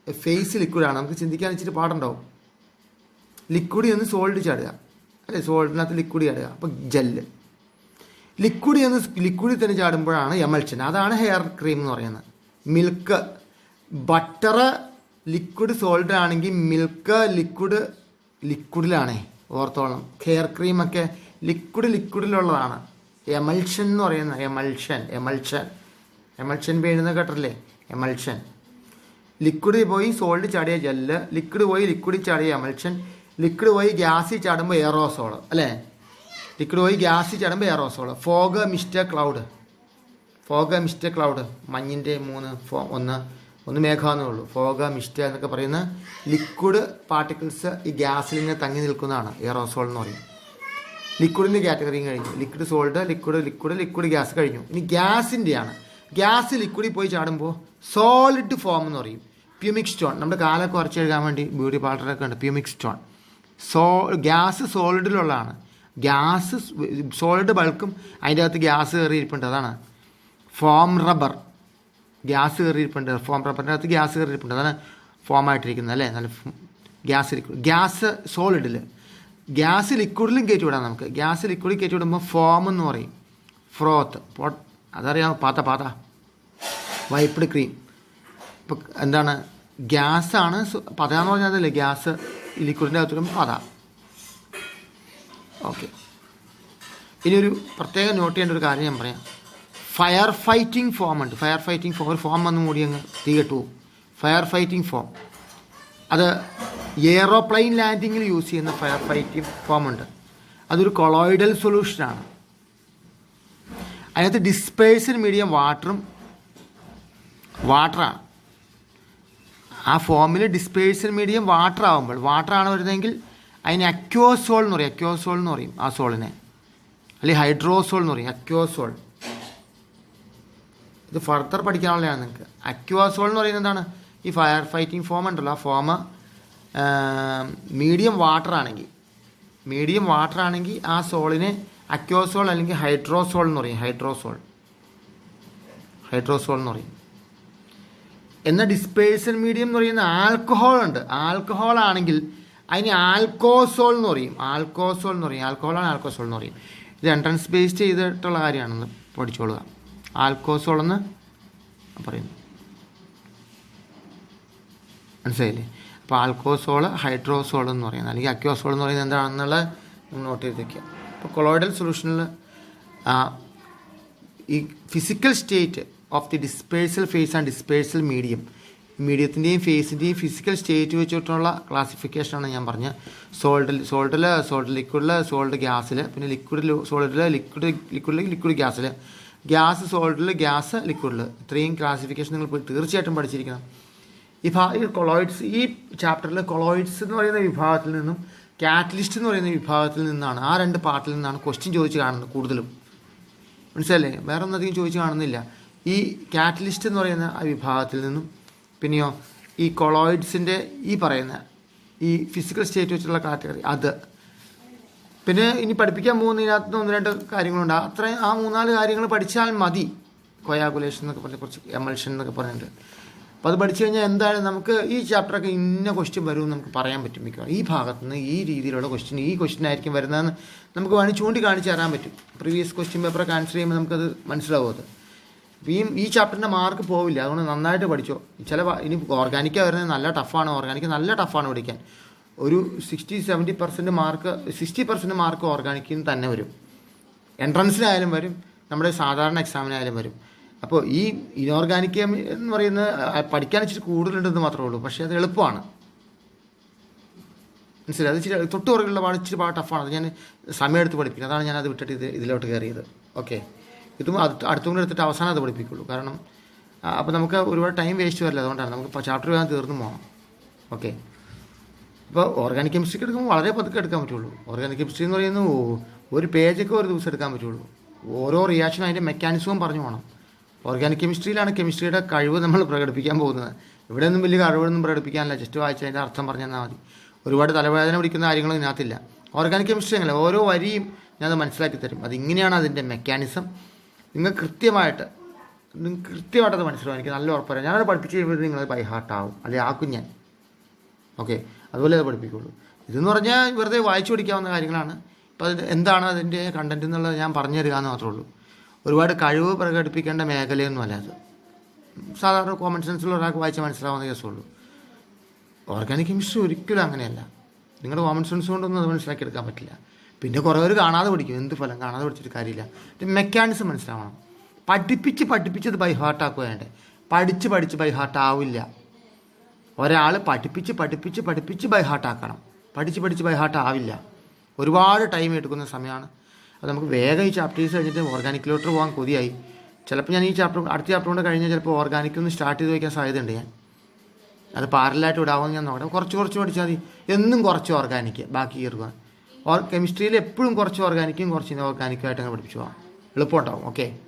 ഫേസ് ലിക്വിഡാണ്. നമുക്ക് ചിന്തിക്കാൻ ഇച്ചിരി പാടുണ്ടാവും. ലിക്വിഡ് എന്ന് സോൾഡ് ചാടുക അല്ലേ, സോൾഡിനകത്ത് ലിക്വിഡ് ചാടുക, അപ്പോൾ ജെല്ല്. ലിക്വിഡിൽ തന്നെ ചാടുമ്പോഴാണ് എമൽഷൻ, അതാണ് ഹെയർ ക്രീം എന്ന് പറയുന്നത്. മിൽക്ക്, ബട്ടർ ലിക്വിഡ് സോൾഡ് ആണെങ്കിൽ മിൽക്ക് ലിക്വിഡിലാണേ, ഓർത്തോളം. ഹെയർ ക്രീമൊക്കെ ലിക്വിഡിലുള്ളതാണ്. എമൽഷൻ എന്ന് പറയുന്നത്, എമൽഷൻ വീഴുന്ന കേട്ടല്ലേ, എമൽഷൻ. ലിക്വിഡ് പോയി സോൾഡ് ചാടിയ ജെല്ല്, ലിക്വിഡ് പോയി ലിക്വിഡിൽ ചാടിയ എമൽഷൻ, ലിക്വിഡ് പോയി ഗ്യാസിൽ ചാടുമ്പോൾ എയറോസോൾ അല്ലേ, ലിക്വിഡ് പോയി ഗ്യാസിൽ ചാടുമ്പോൾ എയറോസോൾ. ഫോഗ്, മിസ്റ്റ്, ക്ലൗഡ്, മഞ്ഞിൻ്റെ ഒന്ന് മേഘമെന്നേ ഉള്ളൂ. ഫോഗ്, മിസ്റ്റ് എന്നൊക്കെ പറയുന്ന ലിക്വിഡ് പാർട്ടിക്കിൾസ് ഈ ഗ്യാസിൽ ഇങ്ങനെ തങ്ങി നിൽക്കുന്നതാണ് എയറോസോൾ എന്ന് പറയും. ലിക്വിഡിൻ്റെ കാറ്റഗറിയും കഴിഞ്ഞു. ലിക്വിഡ് സോൾഡ്, ലിക്വിഡ് ഗ്യാസ് കഴിഞ്ഞു. ഇനി ഗ്യാസിൻ്റെയാണ്. ഗ്യാസ് ലിക്വിഡിൽ പോയി ചാടുമ്പോൾ സോളിഡ് ഫോം എന്ന് പറയും. പ്യൂമിക് സ്റ്റോൺ, നമ്മുടെ കാലൊക്കെ കുറച്ച് എഴുതാൻ വേണ്ടി ബ്യൂട്ടി പാർലറൊക്കെ ഉണ്ട്. Pumice stone. ഗ്യാസ് സോളിഡിലുള്ളതാണ്. ഗ്യാസ് സോളിഡ് ബൾക്കും അതിൻ്റെ അകത്ത് ഗ്യാസ് കയറിയിരിപ്പുണ്ട്, അതാണ് ഫോം റബ്ബർ. ഗ്യാസ് കയറിയിരിപ്പുണ്ട്, ഫോം റബ്ബറിൻ്റെ അകത്ത് ഗ്യാസ് കയറിയിരിപ്പുണ്ട്, അതാണ് ഫോമായിട്ടിരിക്കുന്നത് അല്ലേ. നല്ല ഗ്യാസ് സോളിഡിൽ. ഗ്യാസ് ലിക്വിഡിലും കയറ്റി വിടാം നമുക്ക്. ഗ്യാസ് ലിക്വിഡിൽ കയറ്റി വിടുമ്പോൾ ഫോം എന്ന് പറയും. ഫ്രോത്ത്, അതറിയാമോ, പാത, വൈപ്ഡ് ക്രീം. ഇപ്പം എന്താണ്, ഗ്യാസാണ് പത എന്ന് പറഞ്ഞാൽ അതല്ലേ, ഗ്യാസ് ലിക്വിഡിൻ്റെ അകത്ത് വിടുമ്പോൾ പത. ഓക്കെ, ഇനി ഒരു പ്രത്യേകം നോട്ട് ചെയ്യേണ്ട ഒരു കാര്യം ഞാൻ പറയാം. ഫയർ ഫൈറ്റിംഗ് ഫോം ഉണ്ട്. ഫയർ ഫൈറ്റിംഗ് ഫോം, ഒരു ഫോം വന്ന് മൂടി അങ്ങ് തീ കെട്ടു. ഫയർ ഫൈറ്റിംഗ് ഫോം, അത് എയറോപ്ലെയിൻ ലാൻഡിങ്ങിൽ യൂസ് ചെയ്യുന്ന ഫയർ ഫൈറ്റിംഗ് ഫോം ഉണ്ട്. അതൊരു കൊളോയിഡൽ സൊല്യൂഷനാണ്. അതിനകത്ത് ഡിസ്പേഴ്സൽ മീഡിയം വാട്ടറാണ്. ആ ഫോമിൽ ഡിസ്പേഴ്സൽ മീഡിയം വാട്ടറാണ് വരുന്നതെങ്കിൽ അതിന് അക്യോസോൾ എന്ന് പറയും. ആ സോളിനെ അല്ലെങ്കിൽ ഹൈഡ്രോസോൾ എന്ന് പറയും. അക്യോസോൾ, ഇത് ഫർദർ പഠിക്കാനുള്ളതാണ് നിങ്ങൾക്ക്. അക്വാസോൾ എന്ന് പറയുന്നത് എന്താണ്, ഈ ഫയർ ഫൈറ്റിംഗ് ഫോം ഉണ്ടല്ലോ, ആ ഫോം മീഡിയം വാട്ടർ ആണെങ്കിൽ ആ സോളിനെ അക്വാസോൾ അല്ലെങ്കിൽ ഹൈഡ്രോസോൾ എന്ന് പറയും. ഹൈഡ്രോസോൾ എന്ന് പറയും. എന്നാൽ ഡിസ്പേഴ്സൽ മീഡിയം എന്ന് പറയുന്ന ആൽക്കഹോൾ ഉണ്ട്. ആൽക്കഹോൾ ആണെങ്കിൽ അതിന് ആൽക്കോസോൾ എന്ന് പറയും. ആൽക്കഹോളാണ് ആൽക്കോസോൾ എന്ന് പറയും. ഇത് എൻട്രൻസ് ബേസ്ഡ് ചെയ്തിട്ടുള്ള കാര്യമാണെന്ന് പഠിച്ചോളുക. ആൽക്കോസോൾ എന്ന് പറയുന്നു, മനസ്സിലായില്ലേ. അപ്പോൾ ആൽക്കോസോൾ, ഹൈഡ്രോസോൾ എന്ന് പറയുന്നത്, അല്ലെങ്കിൽ അക്യോസോൾ എന്ന് പറയുന്നത് എന്താണെന്നുള്ളത് നമ്മൾ നോട്ട് ചെയ്ത് വയ്ക്കുക. ഇപ്പോൾ കൊളോയിഡൽ സൊല്യൂഷനിൽ ഈ physical state of the dispersal phase and dispersal മീഡിയത്തിൻ്റെയും ഫേസിൻ്റെയും ഫിസിക്കൽ സ്റ്റേറ്റ് വെച്ചിട്ടുള്ള ക്ലാസിഫിക്കേഷനാണ് ഞാൻ പറഞ്ഞത്. സോൾഡ് ലിക്വിഡിൽ, സോൾഡ് ഗ്യാസിൽ, പിന്നെ ലിക്വിഡ് ഗ്യാസ് സോൾഡിൽ, ഗ്യാസ് ലിക്വിഡിൽ. ഇത്രയും ക്ലാസിഫിക്കേഷൻ നിങ്ങൾ തീർച്ചയായിട്ടും പഠിച്ചിരിക്കണം. ഈ കൊളോയിഡ്സ്, ഈ ചാപ്റ്ററിൽ കൊളോയിഡ്സ് എന്ന് പറയുന്ന വിഭാഗത്തിൽ നിന്നും കാറ്റലിസ്റ്റ് എന്ന് പറയുന്ന വിഭാഗത്തിൽ നിന്നാണ്, ആ രണ്ട് പാർട്ടിൽ നിന്നാണ് ക്വസ്റ്റ്യൻ ചോദിച്ച് കാണുന്നത് കൂടുതലും. മനസ്സിലല്ലേ, വേറെ ഒന്നധികം ചോദിച്ച് കാണുന്നില്ല. ഈ കാറ്റലിസ്റ്റ് എന്ന് പറയുന്ന ആ വിഭാഗത്തിൽ നിന്നും, പിന്നെയോ ഈ കൊളോയിഡ്സിൻ്റെ ഈ പറയുന്ന ഈ ഫിസിക്കൽ സ്റ്റേറ്റ് വെച്ചുള്ള കാറ്റഗറി, അത്. പിന്നെ ഇനി പഠിപ്പിക്കാൻ പോകുന്നതിനകത്ത് 1-2 കാര്യങ്ങളുണ്ട്. അത്രയും ആ 3-4 കാര്യങ്ങൾ പഠിച്ചാൽ മതി. കൊയാഗുലേഷൻ എന്നൊക്കെ പറഞ്ഞ കുറച്ച് എമൽഷൻ എന്നൊക്കെ പറഞ്ഞിട്ട്. അപ്പോൾ അത് പഠിച്ചു കഴിഞ്ഞാൽ എന്തായാലും നമുക്ക് ഈ ചാപ്റ്ററൊക്കെ ഇന്ന ക്വസ്റ്റ്യൻ വരുമെന്ന് നമുക്ക് പറയാൻ പറ്റും. മിക്കവാറും ഈ ഭാഗത്തു നിന്ന് ഈ രീതിയിലുള്ള ഈ ക്വസ്റ്റ്യൻ ആയിരിക്കും വരുന്നതെന്ന് നമുക്ക് വേണമെങ്കിൽ ചൂണ്ടിക്കാണിച്ച് തരാൻ പറ്റും. പ്രീവിയസ് ക്വസ്റ്റ്യൻ പേപ്പറൊക്കെ ആൻസർ ചെയ്യുമ്പോൾ നമുക്കത് മനസ്സിലാവും. അത് ഈ ചാപ്റ്ററിൻ്റെ മാർക്ക് പോവില്ല. അതുകൊണ്ട് നന്നായിട്ട് പഠിച്ചോ. ഇനി ഓർഗാനിക്കാണ് വരുന്നത്, നല്ല ടഫാണ്. ഓർഗാനിക്ക് നല്ല ടഫാണ് പഠിക്കാൻ. ഒരു 60-70% മാർക്ക്, 60% മാർക്ക് ഓർഗാനിക്കിന് തന്നെ വരും. എൻട്രൻസിനായാലും വരും, നമ്മുടെ സാധാരണ എക്സാമിനായാലും വരും. അപ്പോൾ ഈ ഇനോർഗാനിക് എന്ന് പറയുന്നത് പഠിക്കാൻ ഇച്ചിരി കൂടുതലുണ്ടെന്ന് മാത്രമേ ഉള്ളൂ. പക്ഷേ അത് എളുപ്പമാണ്, മനസ്സിലായി. അത് ഇച്ചിരി തൊട്ട് പുറകിലുള്ള ഇച്ചിരി ടഫാണ്. അത് ഞാൻ സമയമെടുത്ത് പഠിപ്പിക്കും. അതാണ് ഞാനത് വിട്ടിട്ട് ഇതിലോട്ട് കയറിയത്. ഓക്കെ, ഇതും അടുത്തും കൂടെ എടുത്തിട്ട് അവസാനം അത് പഠിപ്പിക്കുള്ളൂ. കാരണം അപ്പോൾ നമുക്ക് ഒരുപാട് ടൈം വേസ്റ്റ് വരില്ല. അതുകൊണ്ടാണ് നമുക്ക് ചാപ്റ്റർ വേഗം തീർന്നു പോകണം. ഓക്കെ, ഇപ്പോൾ ഓർഗാനിക് കെമിസ്ട്രിക്ക് എടുക്കുമ്പോൾ വളരെ പതുക്കെ എടുക്കാൻ പറ്റുള്ളൂ. ഓർഗാനിക് കെമിസ്ട്രി എന്ന് പറയുന്നത് ഒരു പേജൊക്കെ ഒരു ദിവസം എടുക്കാൻ പറ്റുള്ളൂ. ഓരോ റിയാക്ഷനും അതിൻ്റെ മെക്കാനിസവും പറഞ്ഞു പോകണം. ഓർഗാനിക് കെമിസ്ട്രിയിലാണ് കെമിസ്ട്രിയുടെ കഴിവ് നമ്മൾ പ്രകടിപ്പിക്കാൻ പോകുന്നത്. ഇവിടെ ഒന്നും വലിയ കഴിവൊന്നും പ്രകടിപ്പിക്കാനില്ല. ജസ്റ്റ് വായിച്ച് അതിൻ്റെ അർത്ഥം പറഞ്ഞു തന്നാൽ മതി. ഒരുപാട് തലവേദന പിടിക്കുന്ന കാര്യങ്ങളും ഇതിനകത്തില്ല. ഓർഗാനിക് കെമിസ്ട്രി അങ്ങനെ ഓരോ വരിയും ഞാനത് മനസ്സിലാക്കി തരും. അതിങ്ങനെയാണ് അതിൻ്റെ മെക്കാനിസം. നിങ്ങൾക്ക് കൃത്യമായിട്ടത് മനസ്സിലാവും. എനിക്ക് നല്ല ഉറപ്പുവരാം. ഞാനത് പഠിപ്പിച്ച് കഴിയുമ്പോൾ നിങ്ങളത് ബൈ ഹാർട്ടാവും, അല്ലെങ്കിൽ ആക്കും ഞാൻ. ഓക്കെ, അതുപോലെ അത് പഠിപ്പിക്കുള്ളൂ. ഇതെന്ന് പറഞ്ഞാൽ വെറുതെ വായിച്ചു പഠിക്കാവുന്ന കാര്യങ്ങളാണ്. അപ്പോൾ അത് എന്താണ് അതിൻ്റെ കണ്ടൻറ്റ് എന്നുള്ളത് ഞാൻ പറഞ്ഞു തരിക എന്ന് മാത്രമേ ഉള്ളൂ. ഒരുപാട് കഴിവ് പ്രകടിപ്പിക്കേണ്ട മേഖലയൊന്നും അല്ല അത്. സാധാരണ കോമൺ സെൻസിലുള്ള ഒരാൾക്ക് വായിച്ചാൽ മനസ്സിലാവുന്ന കേസുള്ളൂ. ഓർഗാനിക് കെമിസ്ട്രി ഒരിക്കലും അങ്ങനെയല്ല. നിങ്ങളുടെ കോമൺ സെൻസ് കൊണ്ടൊന്നും അത് മനസ്സിലാക്കിയെടുക്കാൻ പറ്റില്ല. പിന്നെ കുറേ പേര് കാണാതെ പഠിക്കും. എന്ത് ഫലം, കാണാതെ പഠിച്ചിട്ട് കാര്യമില്ല. മെക്കാനിസം മനസ്സിലാവണം. പഠിപ്പിച്ചത് ബൈ ഹാർട്ട് ആക്കുക വേണ്ടേ. പഠിച്ച് ബൈ ഹാർട്ട് ആവില്ല. ഒരാൾ പഠിപ്പിച്ച് ബൈ ഹാർട്ട് ആക്കണം. പഠിച്ച് ബൈ ഹാർട്ട് ആവില്ല. ഒരുപാട് ടൈം എടുക്കുന്ന സമയമാണ്. അത് നമുക്ക് വേഗം ഈ ചാപ്റ്റേഴ്സ് കഴിഞ്ഞിട്ട് ഓർഗാനിക്കിലോട്ട് പോകാൻ കൊതിയായി. ചിലപ്പോൾ ഞാൻ ഈ അടുത്ത ചാപ്റ്റർ കൊണ്ട് കഴിഞ്ഞാൽ ചിലപ്പോൾ ഓർഗാനിക്കൊന്ന് സ്റ്റാർട്ട് ചെയ്ത് വയ്ക്കാൻ സാധ്യതയുണ്ട്. അത് പാരലായിട്ട് വിടാമെന്ന് ഞാൻ നോക്കണം. കുറച്ച് പഠിച്ചാൽ മതി. എന്നും കുറച്ച് ഓർഗാനിക്ക്, ബാക്കി കയറുക. കെമിസ്ട്രിയിൽ എപ്പോഴും കുറച്ച് ഓർഗാനിക്കും കുറച്ച് ഇനോർഗാനിക്കുമായിട്ട് അങ്ങനെ പഠിപ്പിച്ചു പോകാം. എളുപ്പമുണ്ടാവും. ഓക്കെ.